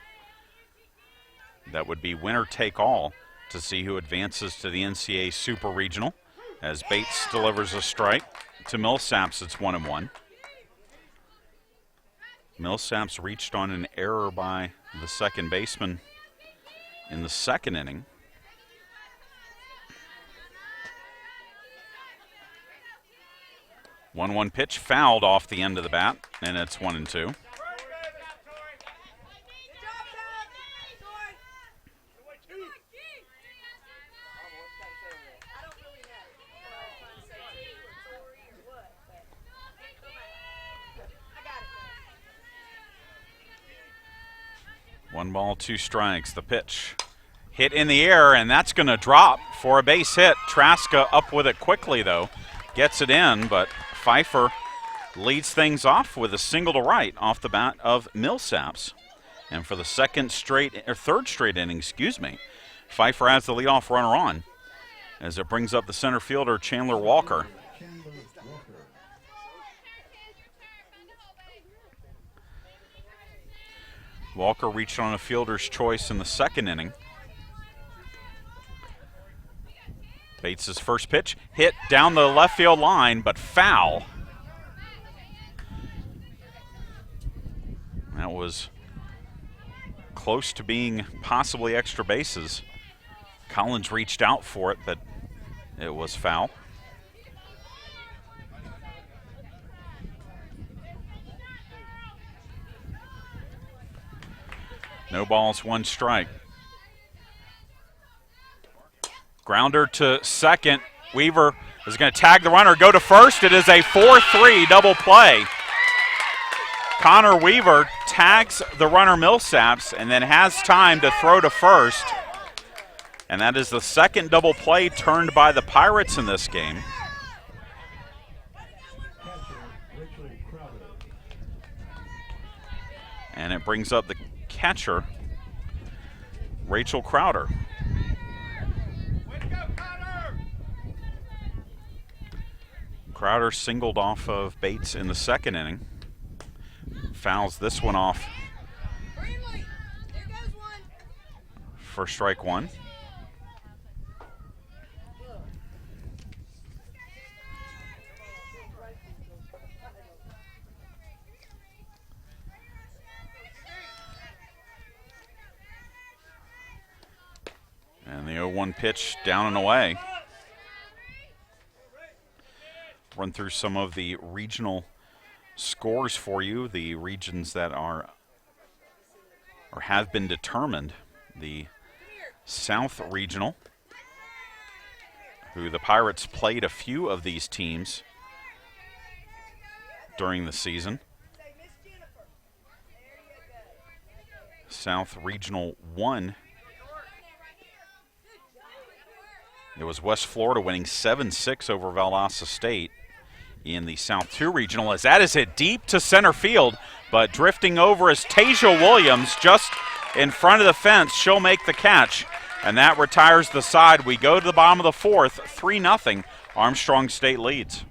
That would be winner take all to see who advances to the NCAA Super Regional. As Bates delivers a strike to Millsaps, it's 1-1. Millsaps reached on an error by the second baseman in the second inning. One pitch fouled off the end of the bat, and it's 1-2. One ball, two strikes. The pitch hit in the air, and that's going to drop for a base hit. Traska up with it quickly, though. Gets it in, but Pfeiffer leads things off with a single to right off the bat of Millsaps. And for the third straight inning, Pfeiffer has the leadoff runner on as it brings up the center fielder, Chandler Walker. Walker reached on a fielder's choice in the second inning. Bates' first pitch hit down the left field line, but foul. That was close to being possibly extra bases. Collins reached out for it, but it was foul. No balls, one strike. Grounder to second. Weaver is going to tag the runner, go to first. It is a 4-3 double play. Connor Weaver tags the runner Millsaps and then has time to throw to first. And that is the second double play turned by the Pirates in this game. And it brings up the catcher, Rachel Crowder. Crowder singled off of Bates in the second inning. Fouls this one off for strike one. And the 0-1 pitch down and away. Run through some of the regional scores for you, the regions that are or have been determined. The South Regional, who the Pirates played a few of these teams during the season. South Regional 1. It was West Florida winning 7-6 over Valdosta State in the South 2 Regional, as that is hit deep to center field, but drifting over is Tasia Williams just in front of the fence. She'll make the catch, and that retires the side. We go to the bottom of the fourth, 3-0. Armstrong State leads.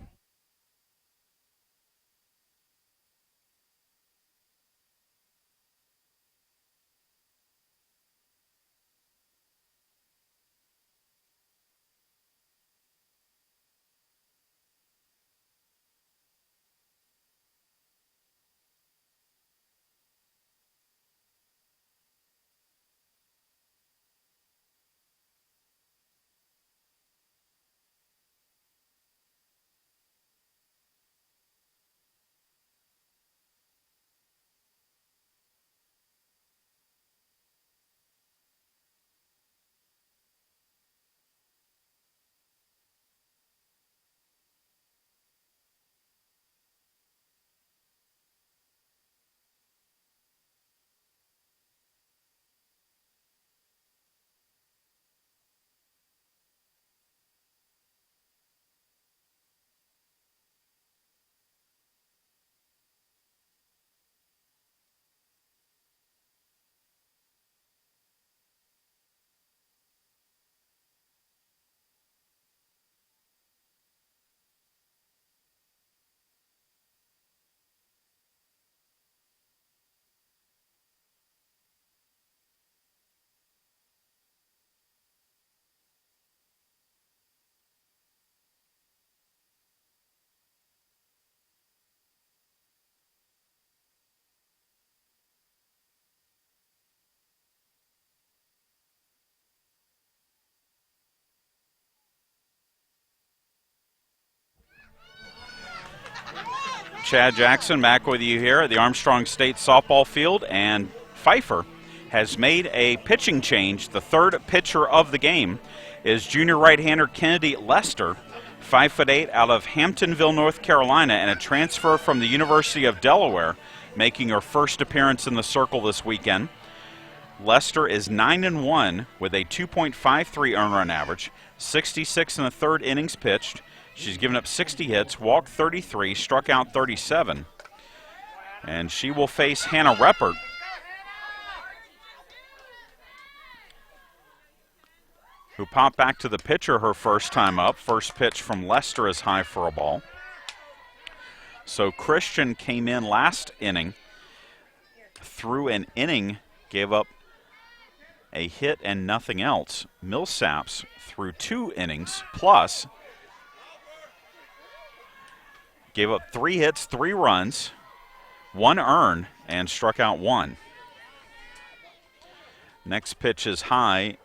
Chad Jackson back with you here at the Armstrong State Softball Field, and Pfeiffer has made a pitching change. The third pitcher of the game is junior right-hander Kennedy Lester, 5'8", out of Hamptonville, North Carolina, and a transfer from the University of Delaware, making her first appearance in the circle this weekend. Lester is 9-1 with a 2.53 earned run average, 66 in the third innings pitched. She's given up 60 hits, walked 33, struck out 37. And she will face Hannah Reppert, who popped back to the pitcher her first time up. First pitch from Lester is high for a ball. So Christian came in last inning, threw an inning, gave up a hit and nothing else. Millsaps threw 2 innings, plus gave up 3 hits, 3 runs, 1 earned, and struck out 1. Next pitch is high,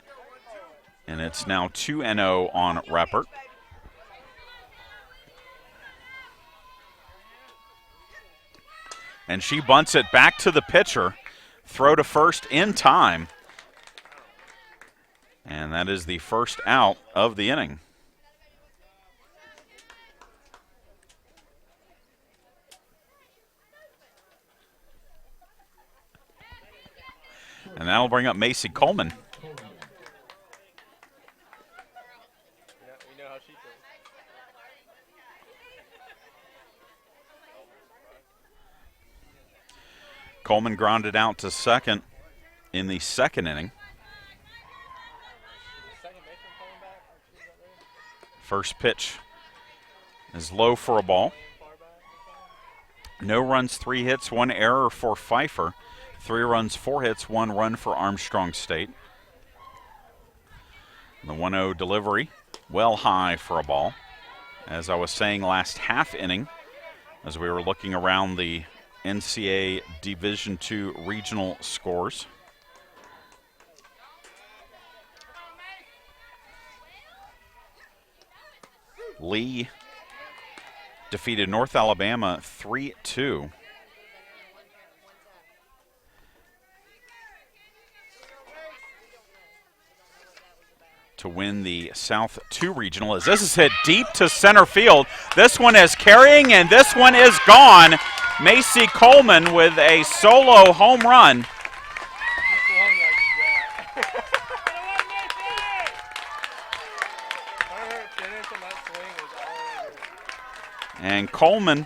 and it's now 2-0 on Reppert. And she bunts it back to the pitcher. Throw to first in time. And that is the first out of the inning. And that'll bring up Macy Coleman. Coleman grounded out to second in the second inning. First pitch is low for a ball. No runs, 3 hits, 1 error for Pfeiffer. 3 runs, 4 hits, 1 run for Armstrong State. The 1-0 delivery, well high for a ball. As I was saying last half inning, as we were looking around the NCAA Division II regional scores. Lee defeated North Alabama 3-2. To win the South 2 regional, as this is hit deep to center field. This one is carrying, and this one is gone. Macy Coleman with a solo home run. And Coleman,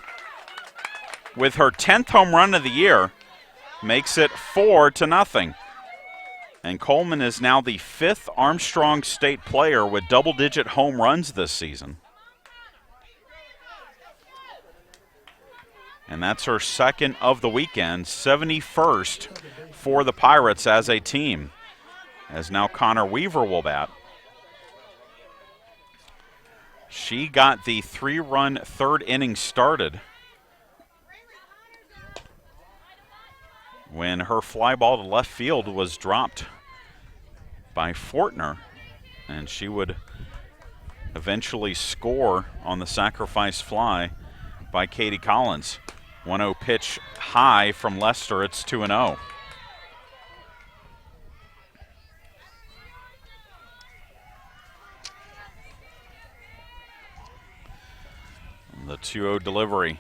with her 10th home run of the year, makes it 4-0. And Coleman is now the 5th Armstrong State player with double-digit home runs this season. And that's her second of the weekend, 71st for the Pirates as a team. As now Connor Weaver will bat. She got the 3-run third inning started when her fly ball to left field was dropped by Fortner, and she would eventually score on the sacrifice fly by Katie Collins. 1-0 pitch high from Lester. It's 2-0. The 2-0 delivery.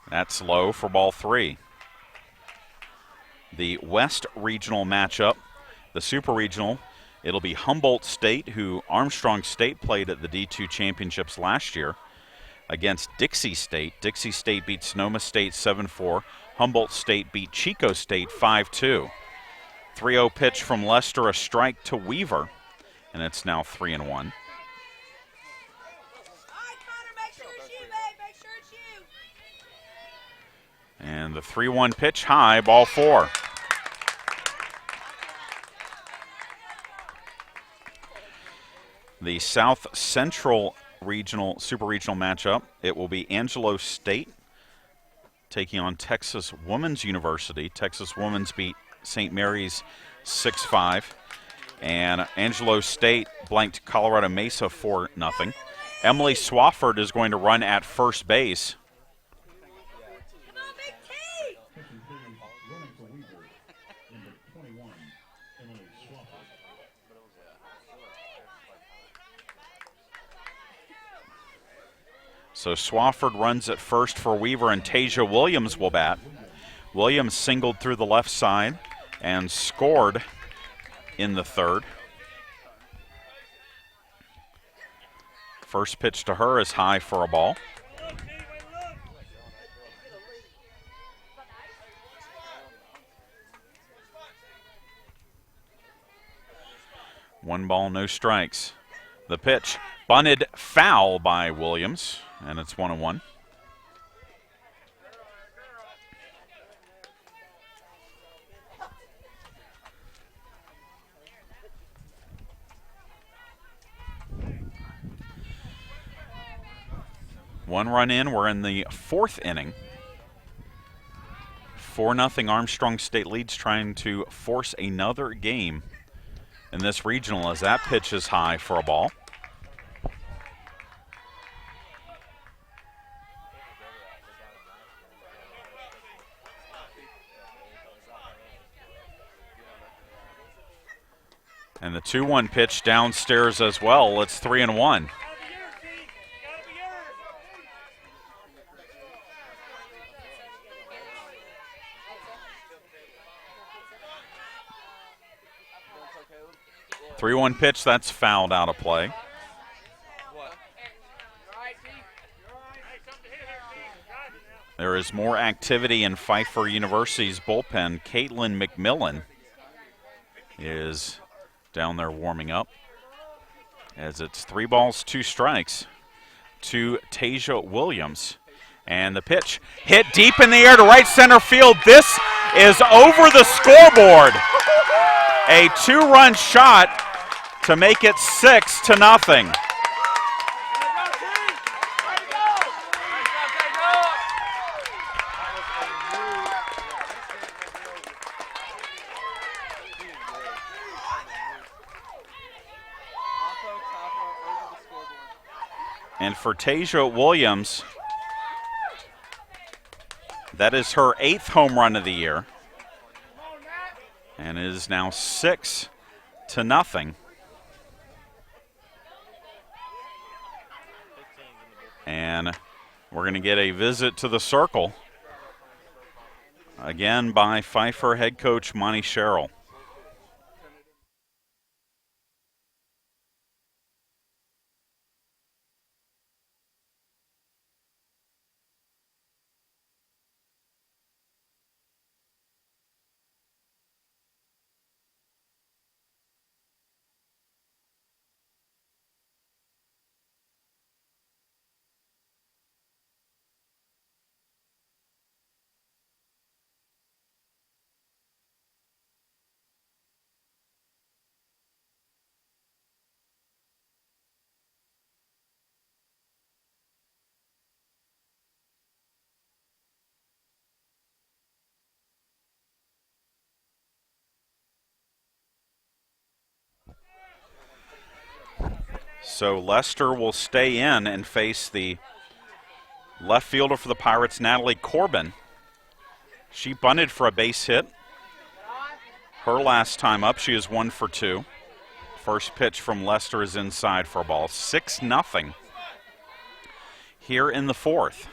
That's low for ball 3. The West Regional matchup, the Super Regional, it'll be Humboldt State, who Armstrong State played at the D2 Championships last year, against Dixie State. Dixie State beat Sonoma State 7-4. Humboldt State beat Chico State 5-2. 3-0 pitch from Lester, a strike to Weaver, and it's now 3-1. And the 3-1 pitch high, ball 4. The South Central Regional, Super Regional matchup, it will be Angelo State taking on Texas Women's University. Texas Women's beat St. Mary's 6-5. And Angelo State blanked Colorado Mesa 4-0. Emily Swafford is going to run at first base. So Swafford runs at first for Weaver, and Tasia Williams will bat. Williams singled through the left side and scored in the third. First pitch to her is high for a ball. One ball, no strikes. The pitch bunted foul by Williams, and it's 1-1. One run in, we're in the fourth inning. 4-0 Armstrong State leads, trying to force another game in this regional as that pitch is high for a ball. And the 2-1 pitch downstairs as well. It's 3-1. Three-one pitch, that's fouled out of play. There is more activity in Pfeiffer University's bullpen. Caitlin McMillan is down there warming up, as it's 3 balls, 2 strikes to Tasia Williams. And the pitch hit deep in the air to right center field. This is over the scoreboard. A 2-run shot to make it 6-0. And for Tasia Williams, that is her 8th home run of the year. And it is now 6-0. And we're going to get a visit to the circle, again by Pfeiffer head coach Monty Sherrill. So Lester will stay in and face the left fielder for the Pirates, Natalie Corbin. She bunted for a base hit her last time up. She is 1 for 2. First pitch from Lester is inside for a ball. 6-0 here in the fourth.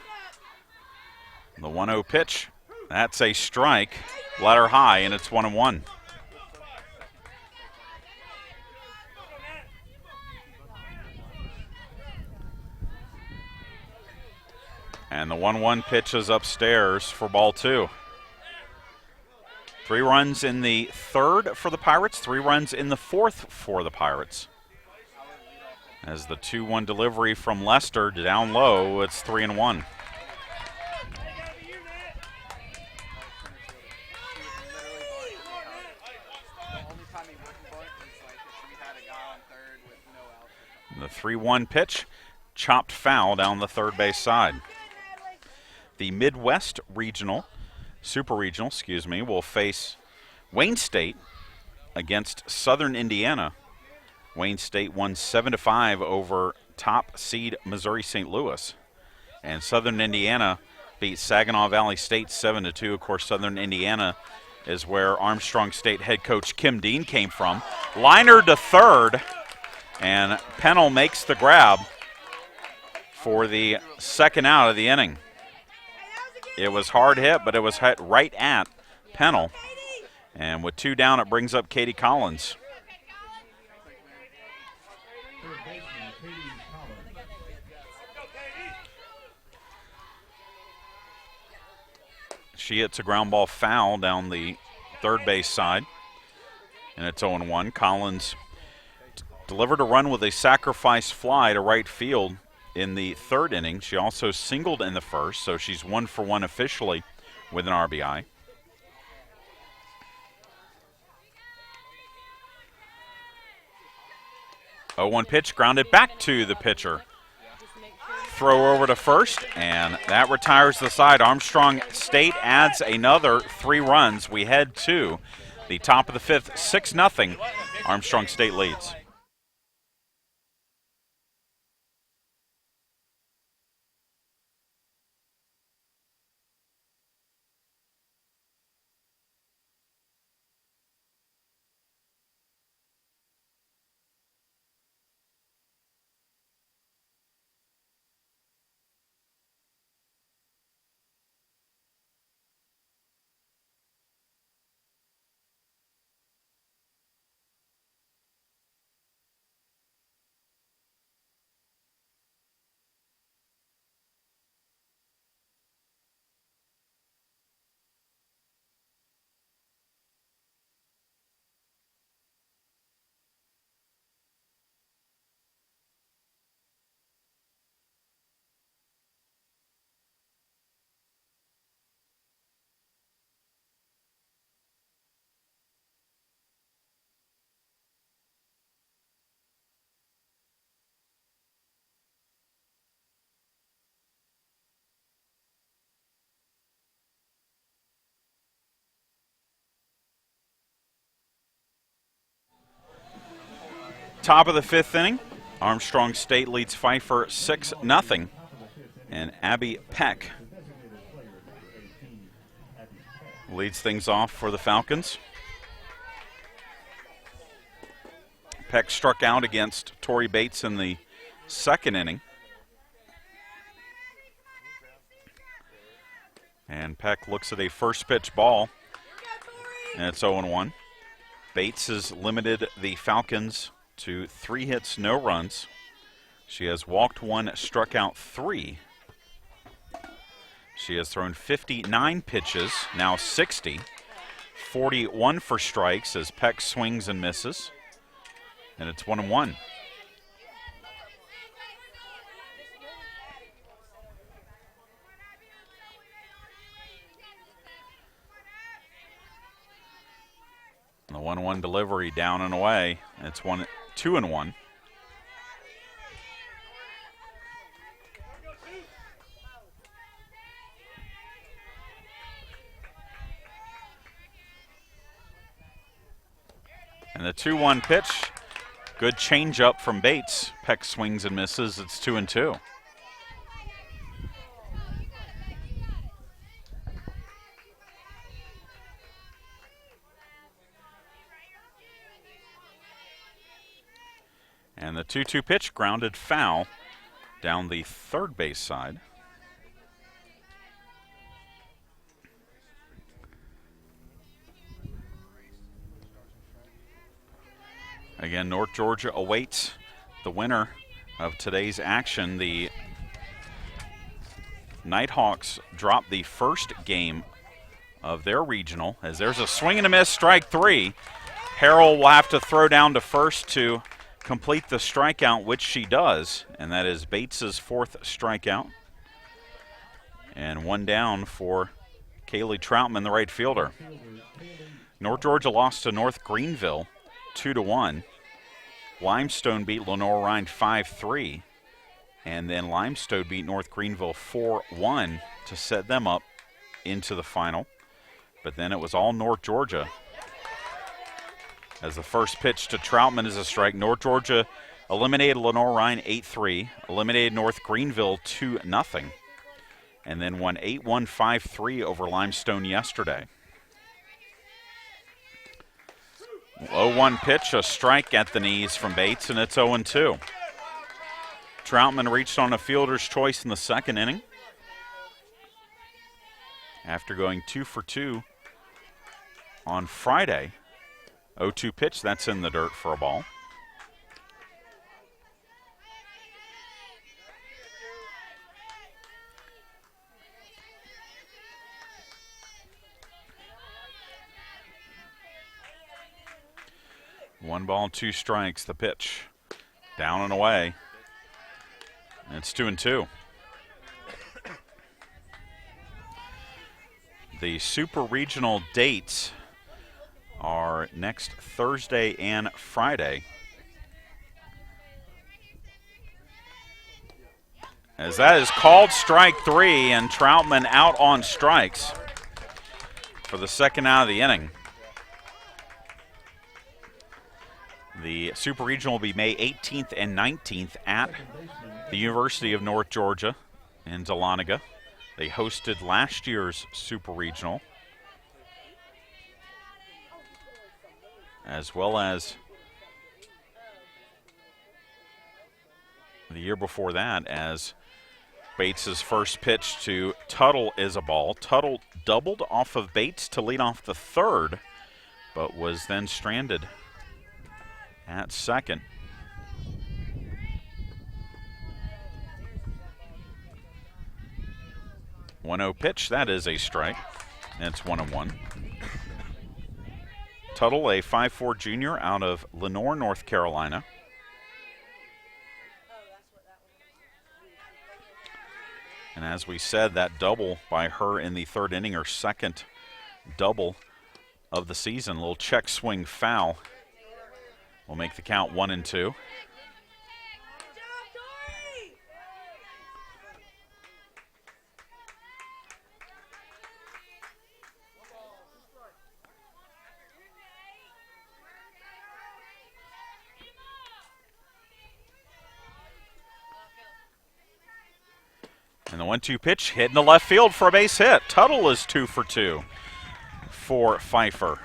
The 1-0 pitch, that's a strike. Let her high, and it's 1-1. And the 1-1 pitch is upstairs for ball 2. 3 runs in the third for the Pirates, 3 runs in the fourth for the Pirates. As the 2-1 delivery from Lester down low, it's 3-1. The 3-1 pitch, chopped foul down the third base side. The Midwest Regional, Super Regional, will face Wayne State against Southern Indiana. Wayne State won 7-5 over top seed Missouri St. Louis. And Southern Indiana beat Saginaw Valley State 7-2. Of course, Southern Indiana is where Armstrong State head coach Kim Dean came from. Liner to third, and Pennell makes the grab for the second out of the inning. It was hard hit, but it was hit right at Pennell. And with 2 down, it brings up Katie Collins. She hits a ground ball foul down the third base side, and it's 0-1. Collins delivered a run with a sacrifice fly to right field in the third inning. She also singled in the first, so she's 1 for 1 officially with an RBI. Oh, 1 pitch grounded back to the pitcher. Throw over to first, and that retires the side. Armstrong State adds another 3 runs. We head to the top of the 5th, 6-0. Armstrong State leads. Top of the 5th inning, Armstrong State leads Pfeiffer 6-0, and Abby Peck leads things off for the Falcons. Peck struck out against Tori Bates in the second inning. And Peck looks at a first pitch ball, and it's 0-1. Bates has limited the Falcons to 3 hits, no runs. She has walked 1, struck out 3. She has thrown 59 pitches, now 60. 41 for strikes as Peck swings and misses. And it's 1-1. The 1-1 delivery down and away. It's 2-1. And the 2-1 pitch, good changeup from Bates. Peck swings and misses. It's 2-2. And the 2-2 pitch grounded foul down the third base side. Again, North Georgia awaits the winner of today's action. The Nighthawks dropped the first game of their regional as there's a swing and a miss, strike 3. Harrell will have to throw down to first to complete the strikeout, which she does, and that is Bates's 4th strikeout. And 1 down for Kaylee Troutman, the right fielder. North Georgia lost to North Greenville 2-1. Limestone beat Lenore Rhine 5-3. And then Limestone beat North Greenville 4-1 to set them up into the final. But then it was all North Georgia. As the first pitch to Troutman is a strike. North Georgia eliminated Lenore Rhine 8-3, eliminated North Greenville 2-0, and then won 8-1, 5-3 over Limestone yesterday. 0-1 pitch, a strike at the knees from Bates, and it's 0-2. Troutman reached on a fielder's choice in the second inning after going 2 for 2 on Friday. 0-2 pitch, that's in the dirt for a ball. One ball, 2 strikes, the pitch. Down and away. It's 2-2. The Super Regional dates are next Thursday and Friday. As that is called strike 3, and Troutman out on strikes for the second out of the inning. The Super Regional will be May 18th and 19th at the University of North Georgia in Dahlonega. They hosted last year's Super Regional, as well as the year before that, as Bates' first pitch to Tuttle is a ball. Tuttle doubled off of Bates to lead off the third, but was then stranded at second. 1-0 pitch, that is a strike. It's 1-1. Tuttle, a 5'4" junior out of Lenoir, North Carolina. And as we said, that double by her in the third inning, her second double of the season. A little check swing foul will make the count 1-2. And the 1-2 pitch hit in the left field for a base hit. Tuttle is 2 for 2 for Pfeiffer.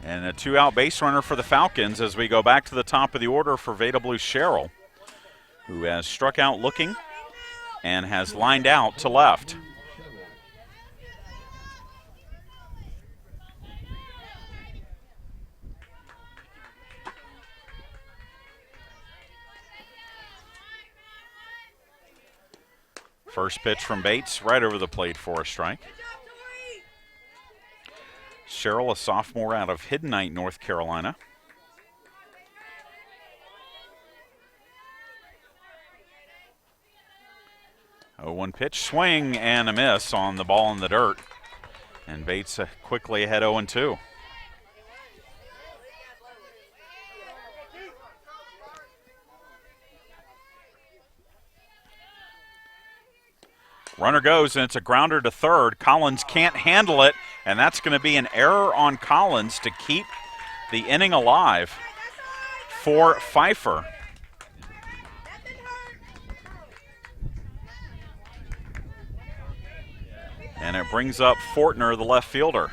And a 2-out base runner for the Falcons as we go back to the top of the order for Veda Blue Sherrill, who has struck out looking and has lined out to left. First pitch from Bates, right over the plate for a strike. Sherrill, a sophomore out of Hidden Knight, North Carolina. Oh, 1 pitch, swing and a miss on the ball in the dirt. And Bates quickly ahead 0-2. Runner goes, and it's a grounder to third. Collins can't handle it, and that's going to be an error on Collins to keep the inning alive for Pfeiffer. And it brings up Fortner, the left fielder.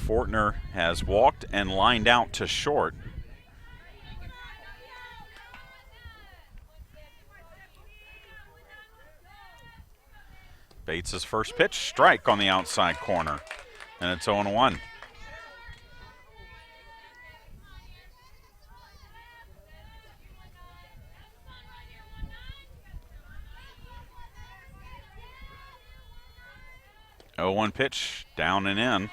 Fortner has walked and lined out to short. Bates' first pitch, strike on the outside corner, and it's 0-1. Oh, 1 pitch, down and in.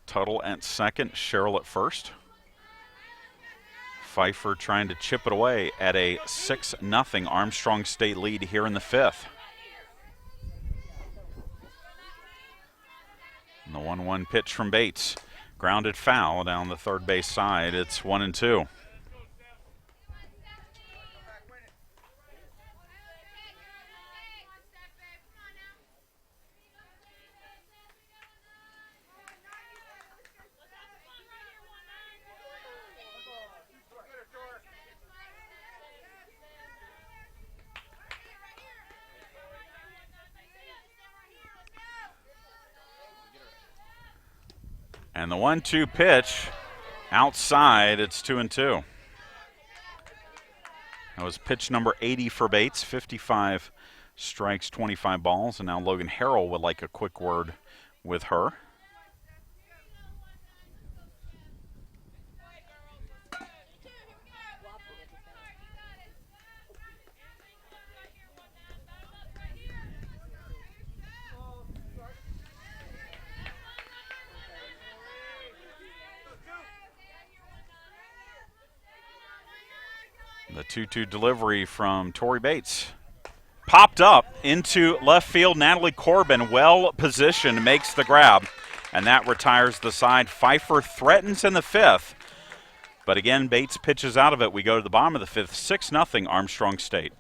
Tuttle at second, Sherrill at first. Pfeiffer trying to chip it away at a 6-0 Armstrong State lead here in the fifth. And the 1-1 pitch from Bates. Grounded foul down the third base side. It's 1-2. And the 1-2 pitch outside, it's 2-2. That was pitch number 80 for Bates, 55 strikes, 25 balls, and now Logan Harrell would like a quick word with her. The 2-2 delivery from Tori Bates. Popped up into left field. Natalie Corbin, well positioned, makes the grab, and that retires the side. Pfeiffer threatens in the fifth, but again, Bates pitches out of it. We go to the bottom of the fifth, 6-0 Armstrong State.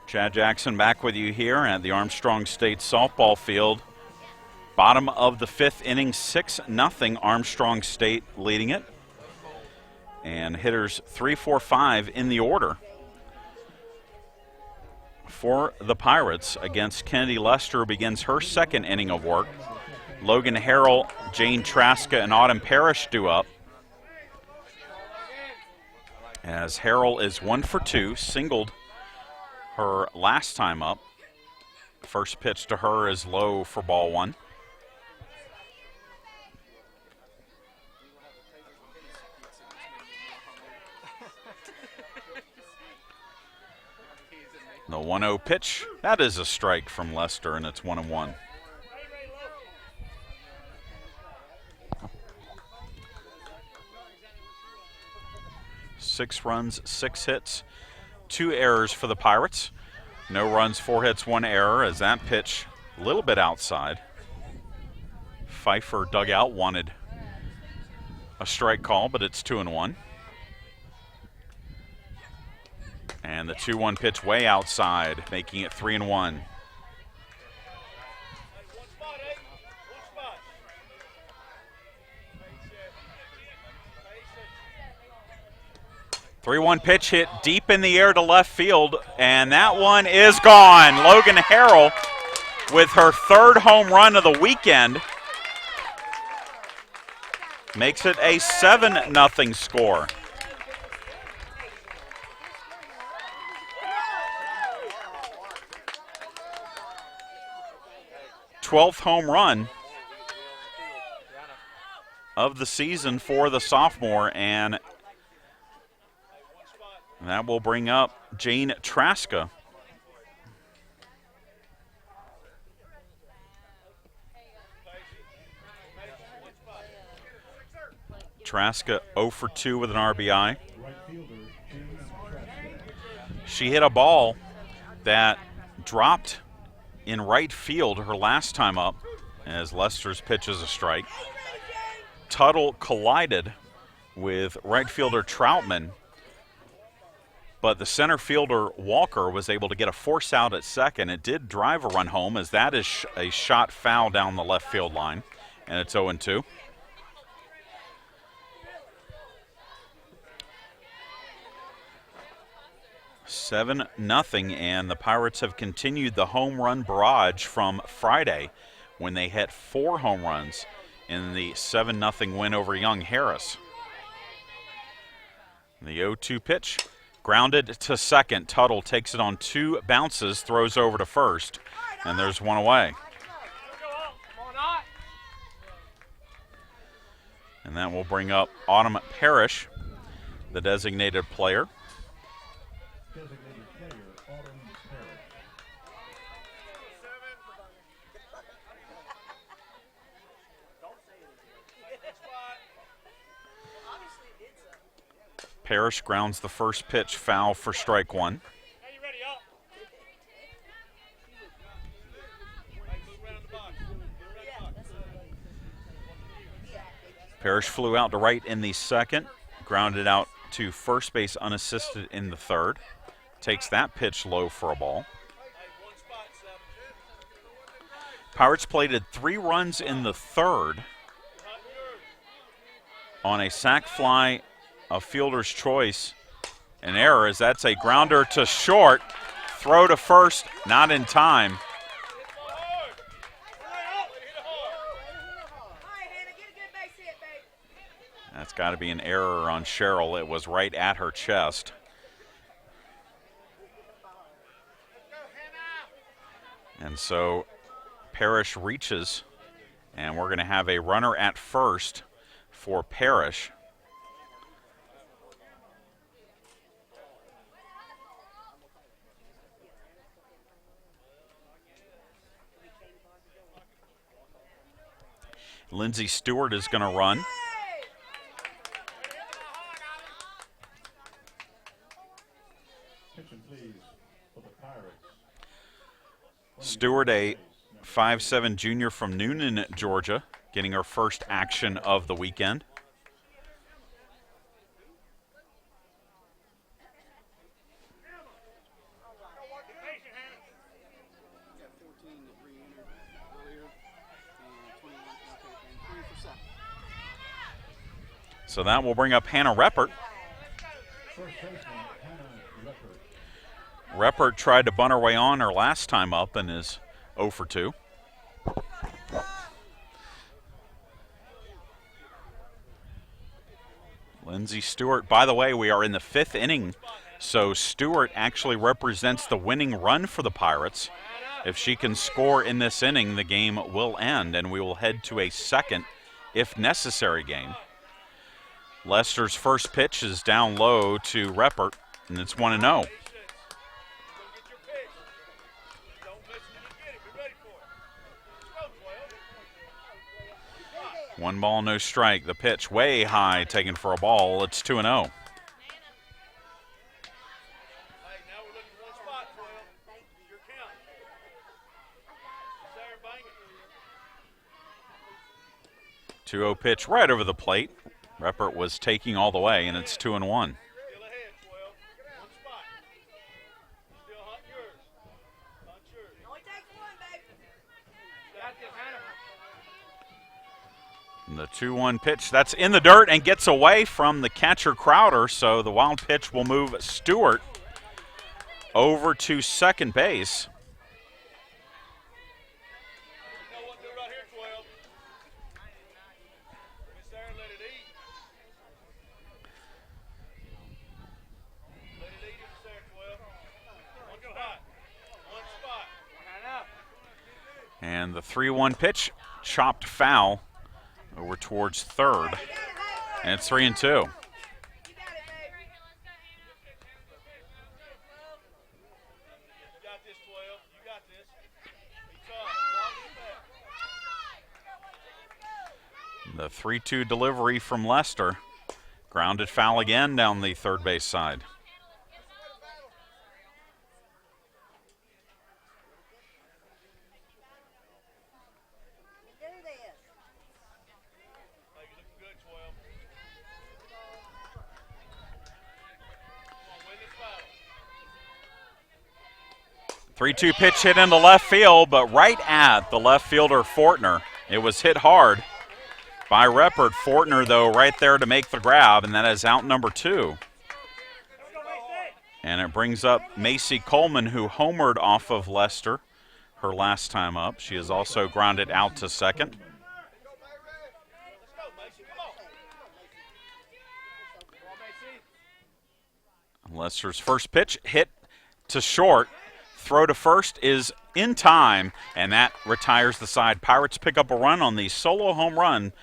Chad Jackson back with you here at the Armstrong State Softball Field. Bottom of the fifth inning, 6-0 Armstrong State leading it. And hitters 3, 4, 5 in the order for the Pirates against Kennedy Lester, who begins her second inning of work. Logan Harrell, Jane Traska, and Autumn Parrish due up. As Harrell is 1 for 2, singled her last time up. First pitch to her is low for ball one. The 1-0 pitch, that is a strike from Lester, and it's 1-1. Six runs, 6 hits, 2 errors for the Pirates. No runs, 4 hits, 1 error, as that pitch a little bit outside. Pfeiffer dugout wanted a strike call, but it's 2-1. And the 2-1 pitch way outside, making it 3-1. 3-1 pitch hit deep in the air to left field, and that one is gone. Logan Harrell with her third home run of the weekend makes it a 7-0 score. Twelfth home run of the season for the sophomore, and that will bring up Jane Traska. Traska 0 for 2 with an RBI. She hit a ball that dropped in right field her last time up, as Lester's pitch is a strike. Tuttle collided with right fielder Troutman, but the center fielder Walker was able to get a force out at second. It did drive a run home, as that is a shot foul down the left field line, and it's 0-2. Seven nothing, and the Pirates have continued the home run barrage from Friday when they hit 4 home runs in the 7-0 win over Young Harris. The 0-2 pitch, grounded to second. Tuttle takes it on 2 bounces, throws over to first, and there's one away. And that will bring up Autumn Parrish, the designated player. Parrish grounds the first pitch foul for strike 1. Parrish flew out to right in the second, grounded out to first base unassisted in the third. Takes that pitch low for a ball. Pirates plated 3 runs in the third on a sac fly, a fielder's choice, an error, as that's a grounder to short. Throw to first, not in time. That's got to be an error on Cheryl. It was right at her chest. And so Parrish reaches, and we're going to have a runner at first for Parrish. Lindsey Stewart is going to run. Stewart, a 5'7" junior from Noonan, Georgia, getting her first action of the weekend. So that will bring up Hannah Reppert. Reppert tried to bunt her way on her last time up and is 0 for 2. Lindsey Stewart, by the way, we are in the 5th inning, so Stewart actually represents the winning run for the Pirates. If she can score in this inning, the game will end, and we will head to a second, if necessary, game. Lester's first pitch is down low to Reppert, and it's 1-0. One ball, no strike. The pitch way high, taken for a ball. It's 2-0. Two 2-0 pitch right over the plate. Reppert was taking all the way, and it's 2-1. And the 2-1 pitch, that's in the dirt and gets away from the catcher Crowder, so the wild pitch will move Stewart over to second base. And the 3-1 pitch, chopped foul over towards third. And it's 3-2. The 3-2 delivery from Lester. Grounded foul again down the third base side. 3-2 pitch hit into left field, but right at the left fielder Fortner. It was hit hard by Reppert. Fortner, though, right there to make the grab, and that is out number 2. And it brings up Macy Coleman, who homered off of Lester her last time up. She has also grounded out to second. Lester's first pitch hit to short. Throw to first is in time, and that retires the side. Pirates pick up a run on the solo home run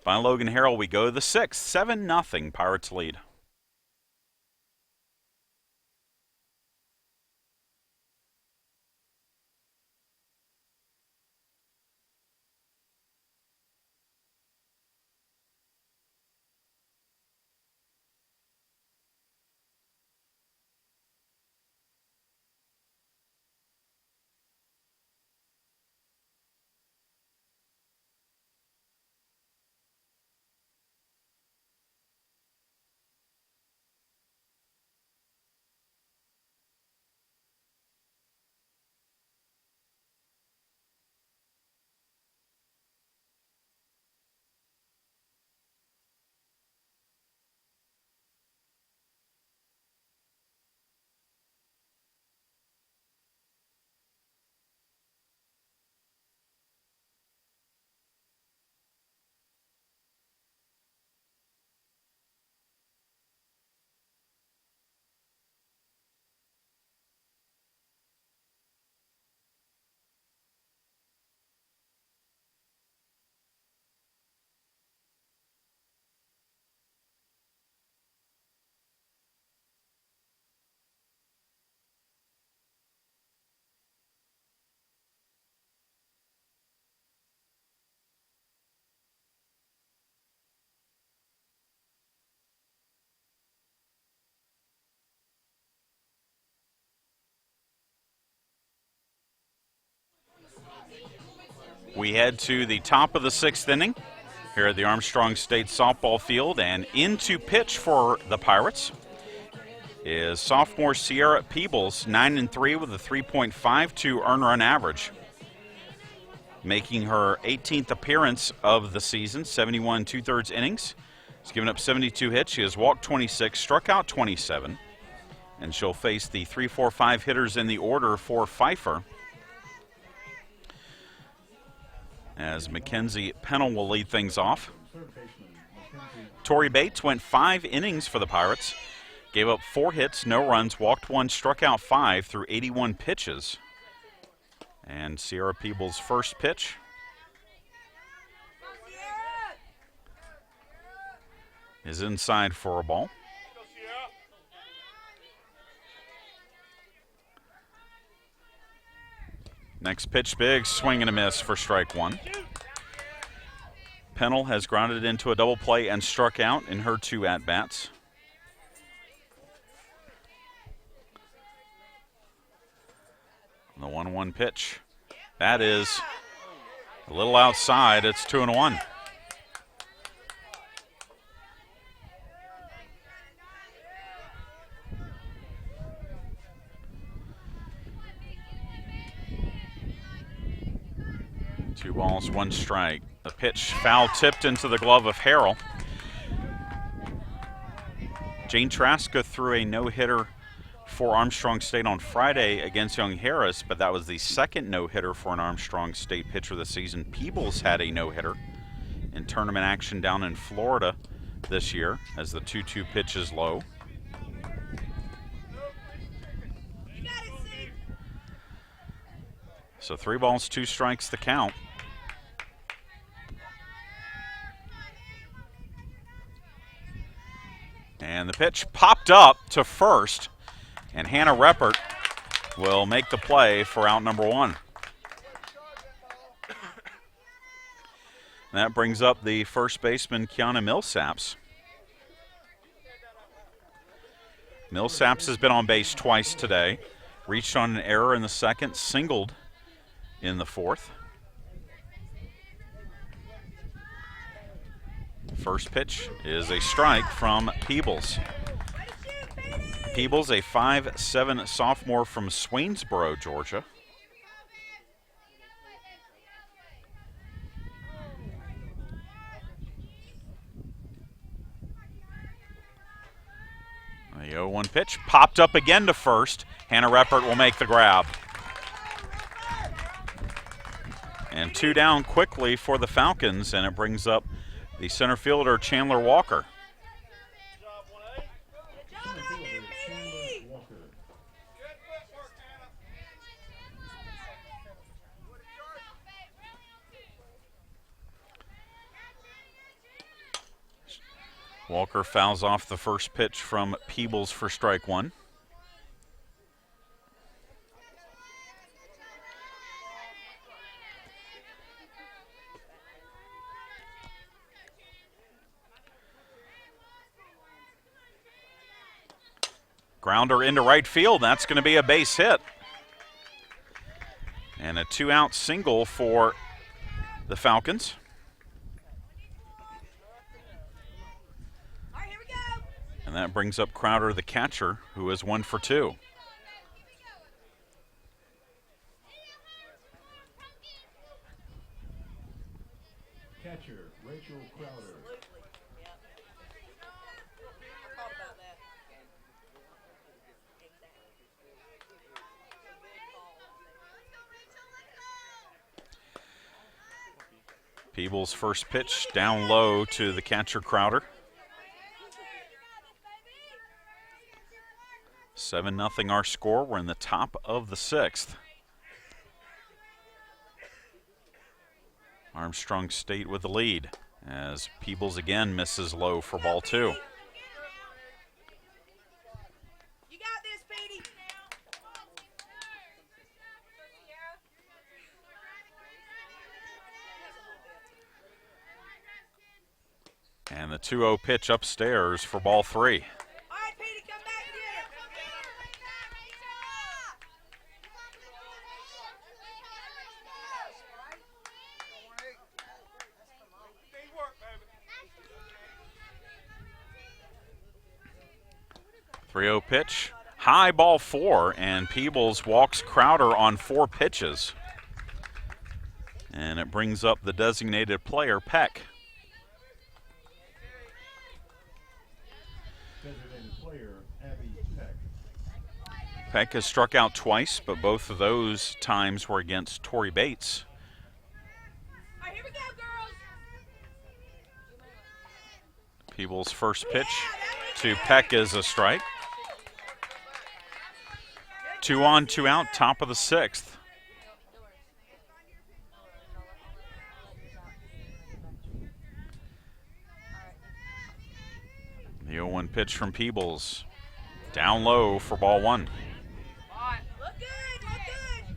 by Logan Harrell. We go to the 6th, 7-0 Pirates lead. We head to the top of the 6th inning here at the Armstrong State Softball Field, and into pitch for the Pirates is sophomore Sierra Peebles, 9-3 with a 3.52 earned run average, making her 18th appearance of the season, 71 2/3 innings. She's given up 72 hits. She has walked 26, struck out 27, and she'll face the 3-4-5 hitters in the order for Pfeiffer, as Mackenzie Pennell will lead things off. Tori Bates went 5 innings for the Pirates, gave up 4 hits, no runs, walked 1, struck out 5 through 81 pitches. And Sierra Peebles' first pitch is inside for a ball. Next pitch, big swing and a miss for strike 1. Pennell has grounded into a double play and struck out in her 2 at-bats. The 1-1 pitch. That is a little outside. It's 2-1. Two balls, 1 strike. The pitch foul tipped into the glove of Harrell. Jane Traska threw a no-hitter for Armstrong State on Friday against Young Harris, but that was the second no-hitter for an Armstrong State pitcher this season. Peebles had a no-hitter in tournament action down in Florida this year, as the 2-2 pitch is low. So 3 balls, 2 strikes the count. And the pitch popped up to first, and Hannah Reppert will make the play for out number 1. And that brings up the first baseman, Kiana Millsaps. Millsaps has been on base twice today, reached on an error in the second, singled in the fourth. First pitch is a strike from Peebles. Peebles, a 5'7" sophomore from Swainsboro, Georgia. The 0-1 pitch popped up again to first. Hannah Reppert will make the grab. And 2 down quickly for the Falcons, and it brings up the center fielder, Chandler Walker. Walker fouls off the first pitch from Peebles for strike 1. Grounder into right field. That's going to be a base hit. And a 2-out single for the Falcons. And that brings up Crowder, the catcher, who is 1 for 2. Catcher, Rachel Crowder. Peebles' first pitch down low to the catcher, Crowder. 7-0 our score. We're in the top of the 6th. Armstrong State with the lead as Peebles again misses low for ball 2. You got this, Petey. And the 2-0 pitch upstairs for ball 3. All right, Petey, come back here. Three-0 pitch, high ball 4, and Peebles walks Crowder on 4 pitches. And it brings up the designated player, Peck. Designated player, Abby Peck. Peck has struck out twice, but both of those times were against Tori Bates. All right, here we go, girls. Peebles' first pitch to Peck is a strike. 2 on, 2 out, top of the 6th. The 0-1 pitch from Peebles. Down low for ball 1. Look good, look good.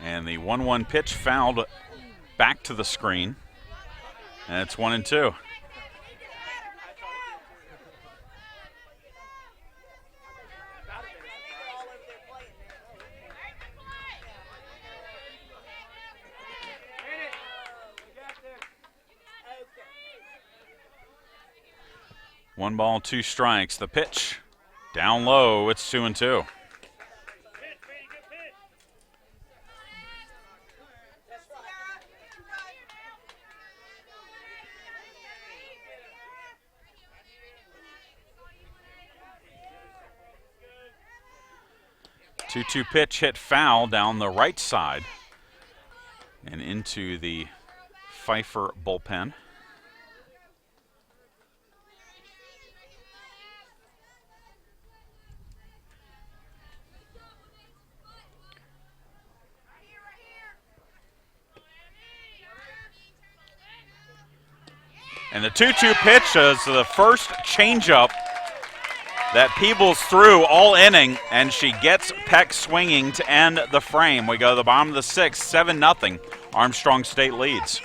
And the 1-1 pitch fouled back to the screen. And it's 1-2. One ball, 2 strikes. The pitch down low. It's 2-2. Two-two pitch hit foul down the right side and into the Pfeiffer bullpen. And the 2-2 pitch is the first changeup that Peebles threw all inning, and she gets Peck swinging to end the frame. We go to the bottom of the 6th, 7-0. Armstrong State leads.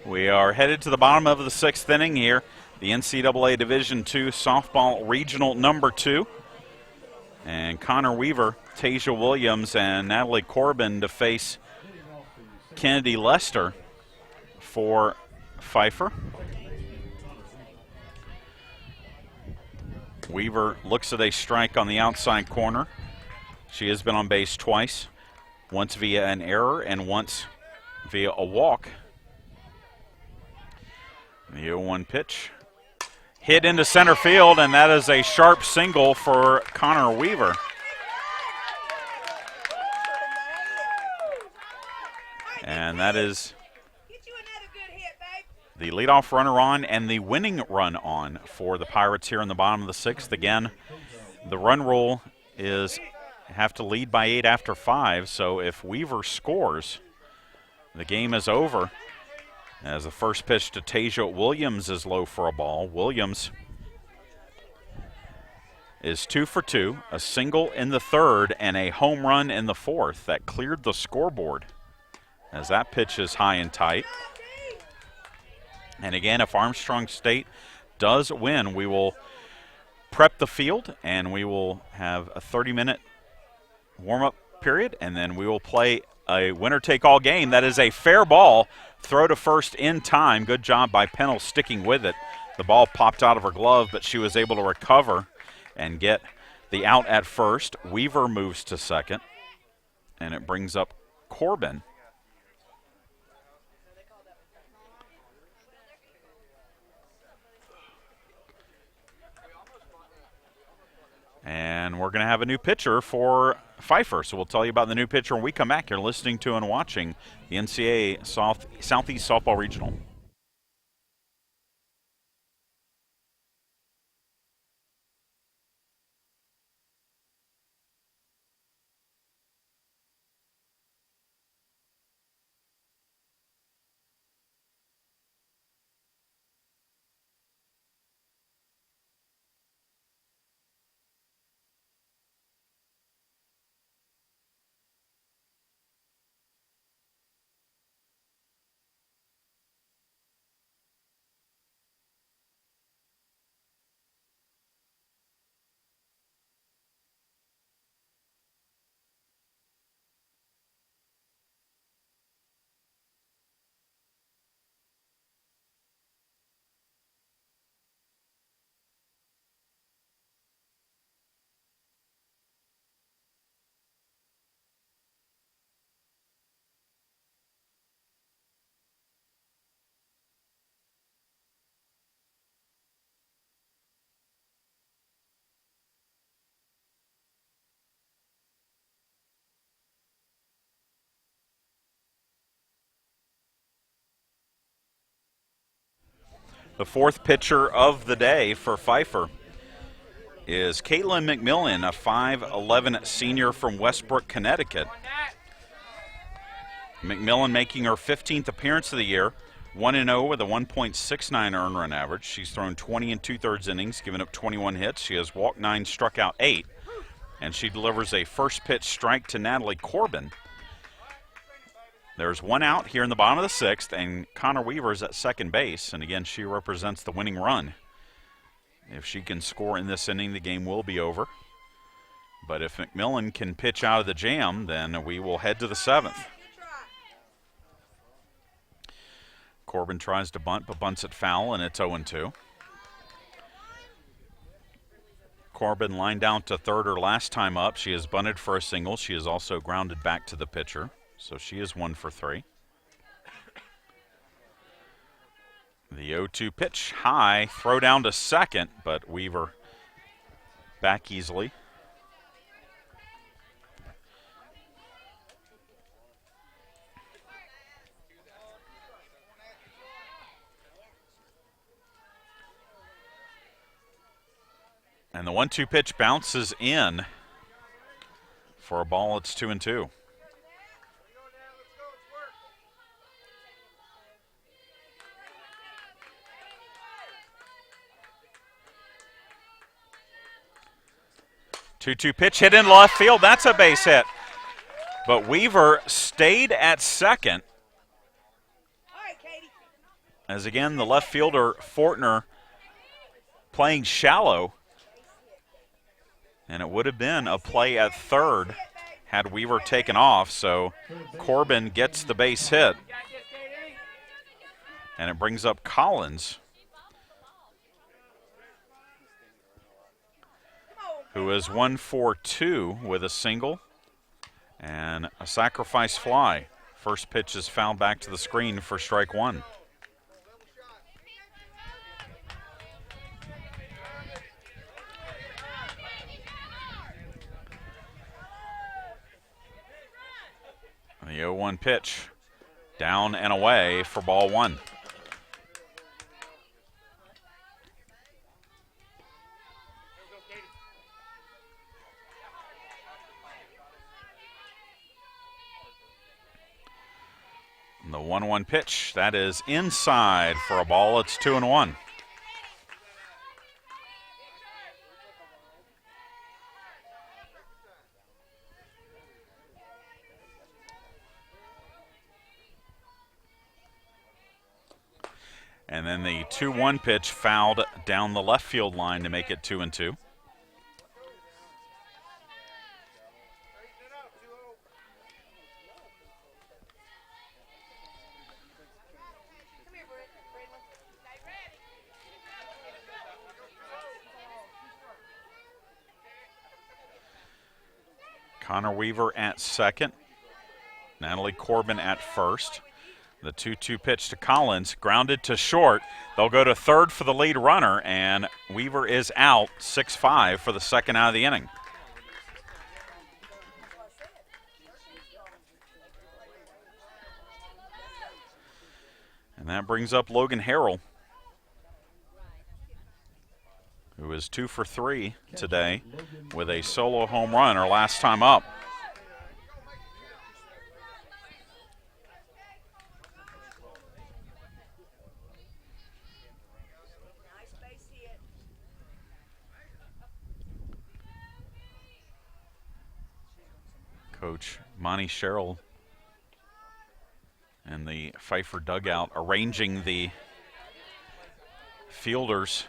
We are headed to the bottom of the 6th inning here. The NCAA Division II Softball Regional number 2. And Connor Weaver, Tasia Williams, and Natalie Corbin to face Kennedy Lester for Pfeiffer. Weaver looks at a strike on the outside corner. She has been on base twice, once via an error and once via a walk. The 0-1 pitch. Hit into center field, and that is a sharp single for Connor Weaver. And that is the leadoff runner on and the winning run on for the Pirates here in the bottom of the 6th. Again, the run rule is have to lead by 8 after 5, so if Weaver scores, the game is over. As the first pitch to Tasia Williams is low for a ball. Williams is 2 for 2, a single in the 3rd and a home run in the 4th that cleared the scoreboard as that pitch is high and tight. And again, if Armstrong State does win, we will prep the field and we will have a 30-minute warm-up period, and then we will play a winner-take-all game. That is a fair ball. Throw to first in time. Good job by Pennell sticking with it. The ball popped out of her glove, but she was able to recover and get the out at first. Weaver moves to second, and it brings up Corbin. And we're going to have a new pitcher for Pfeiffer, so we'll tell you about the new pitcher when we come back. You're listening to and watching the NCAA Southeast Softball Regional. The 4th pitcher of the day for Pfeiffer is Caitlin McMillan, a 5'11" senior from Westbrook, Connecticut. McMillan making her 15th appearance of the year, 1-0 with a 1.69 earned run average. She's thrown 20 2/3 innings, given up 21 hits. She has walked 9, struck out 8, and she delivers a first pitch strike to Natalie Corbin. There's one out here in the bottom of the 6th, and Connor Weaver is at second base, and again, she represents the winning run. If she can score in this inning, the game will be over. But if McMillan can pitch out of the jam, then we will head to the 7th. Corbin tries to bunt, but bunts it foul, and it's 0-2. Corbin lined down to third her last time up. She has bunted for a single. She has also grounded back to the pitcher. So she is 1 for 3. The 0-2 pitch, high, throw down to second, but Weaver back easily. And the 1-2 pitch bounces in for a ball. It's 2-2. Two-two pitch hit in left field. That's a base hit. But Weaver stayed at second. All right, Katie. As again, the left fielder, Fortner, playing shallow. And it would have been a play at third had Weaver taken off. So Corbin gets the base hit. And it brings up Collins, who is 1 for 2 with a single and a sacrifice fly. First pitch is fouled back to the screen for strike one. The 0-1 pitch, down and away for ball one. The 1-1 pitch, that is inside for a ball. It's 2-1. And then the 2-1 pitch fouled down the left field line to make it 2-2. Connor Weaver at second. Natalie Corbin at first. The 2-2 pitch to Collins, grounded to short. They'll go to third for the lead runner, and Weaver is out 6-5 for the second out of the inning. And that brings up Logan Harrell, who is 2 for 3 today with a solo home run, her last time up. Coach Monty Sherrill and the Pfeiffer dugout arranging the fielders,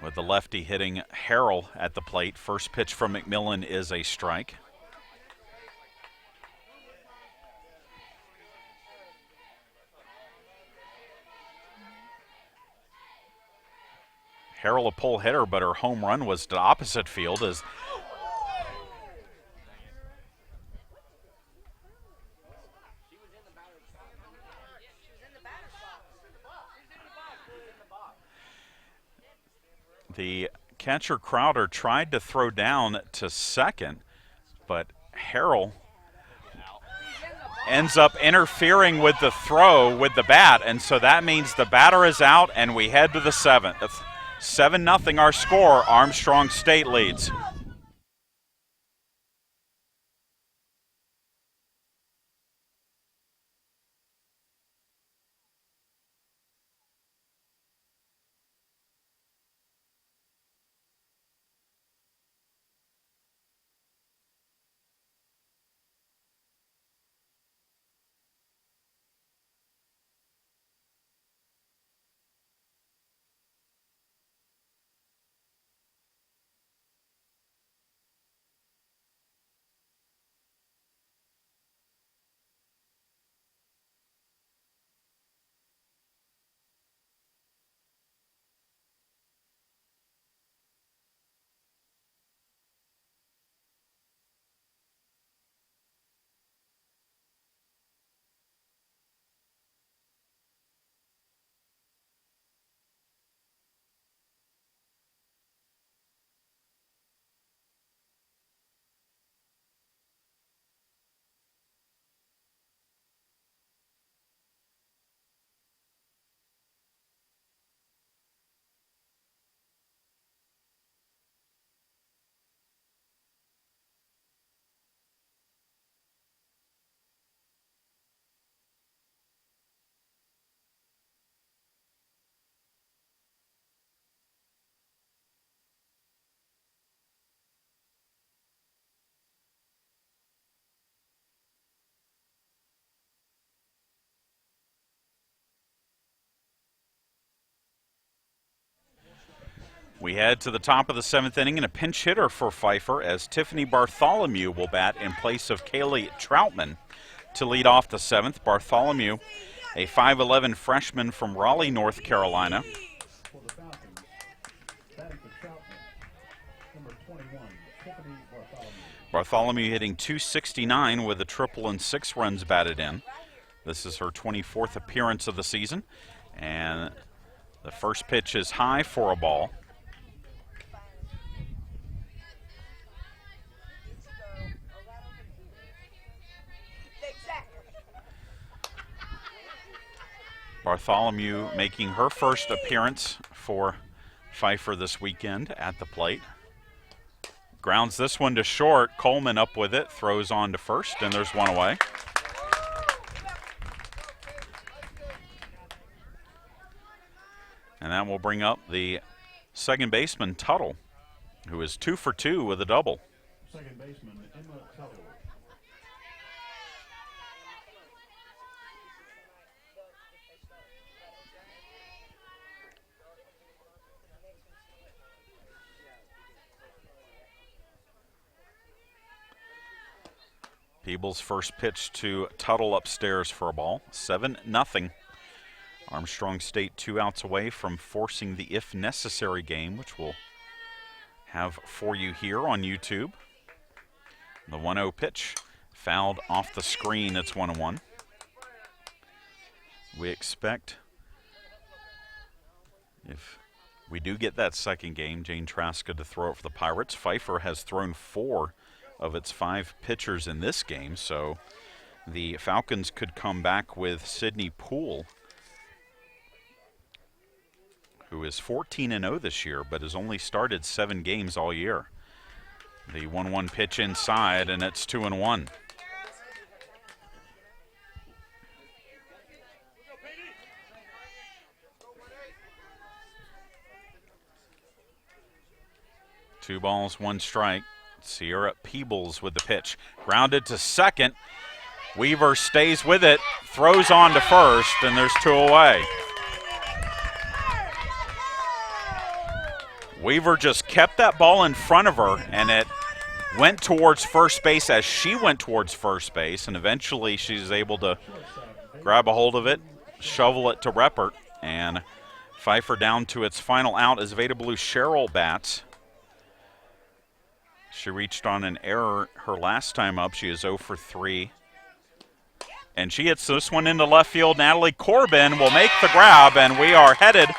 with the lefty hitting Harrell at the plate. First pitch from McMillan is a strike. Harrell a pull hitter, but her home run was to opposite field as the catcher Crowder tried to throw down to second, but Harrell ends up interfering with the throw with the bat, and so that means the batter is out, and we head to the seventh. 7-0 our score. Armstrong State leads. We head to the top of the 7th inning, and a pinch hitter for Pfeiffer as Tiffany Bartholomew will bat in place of Kaylee Troutman to lead off the 7th. Bartholomew, a 5'11 freshman from Raleigh, North Carolina. For the Falcons, batting for Troutman, number 21, Tiffany Bartholomew. Bartholomew hitting .269 with a triple and 6 runs batted in. This is her 24th appearance of the season, and the first pitch is high for a ball. Bartholomew making her first appearance for Pfeiffer this weekend at the plate. Grounds this one to short. Coleman up with it, throws on to first, and there's one away. And that will bring up the second baseman, Tuttle, who is 2 for 2 with a double. Second baseman, Emma Tuttle. Peebles' first pitch to Tuttle upstairs for a ball. 7-0. Armstrong State 2 outs away from forcing the if necessary game, which we'll have for you here on YouTube. The 1-0 pitch fouled off the screen. It's 1-1. We expect, if we do get that second game, Jane Traska to throw it for the Pirates. Pfeiffer has thrown 4 of its 5 pitchers in this game, so the Falcons could come back with Sydney Poole, who is 14-0 this year, but has only started 7 games all year. The 1-1 pitch inside, and it's 2-1. Two balls, 1 strike. Sierra Peebles with the pitch. Grounded to second. Weaver stays with it, throws on to first, and there's 2 away. Weaver just kept that ball in front of her, and it went towards first base as she went towards first base, and eventually she's able to grab a hold of it, shovel it to Reppert, and Pfeiffer down to its final out as Veda Blue Cheryl bats. She reached on an error her last time up. She is 0 for 3. And she hits this one into left field. Natalie Corbin will make the grab, and we are headed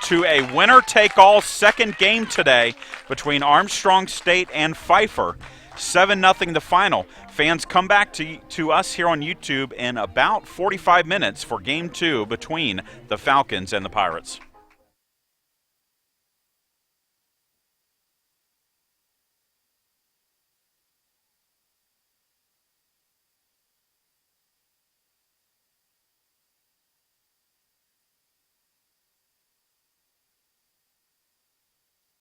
to a winner-take-all second game today between Armstrong State and Pfeiffer. 7-0 the final. Fans, come back to us here on YouTube in about 45 minutes for Game 2 between the Falcons and the Pirates.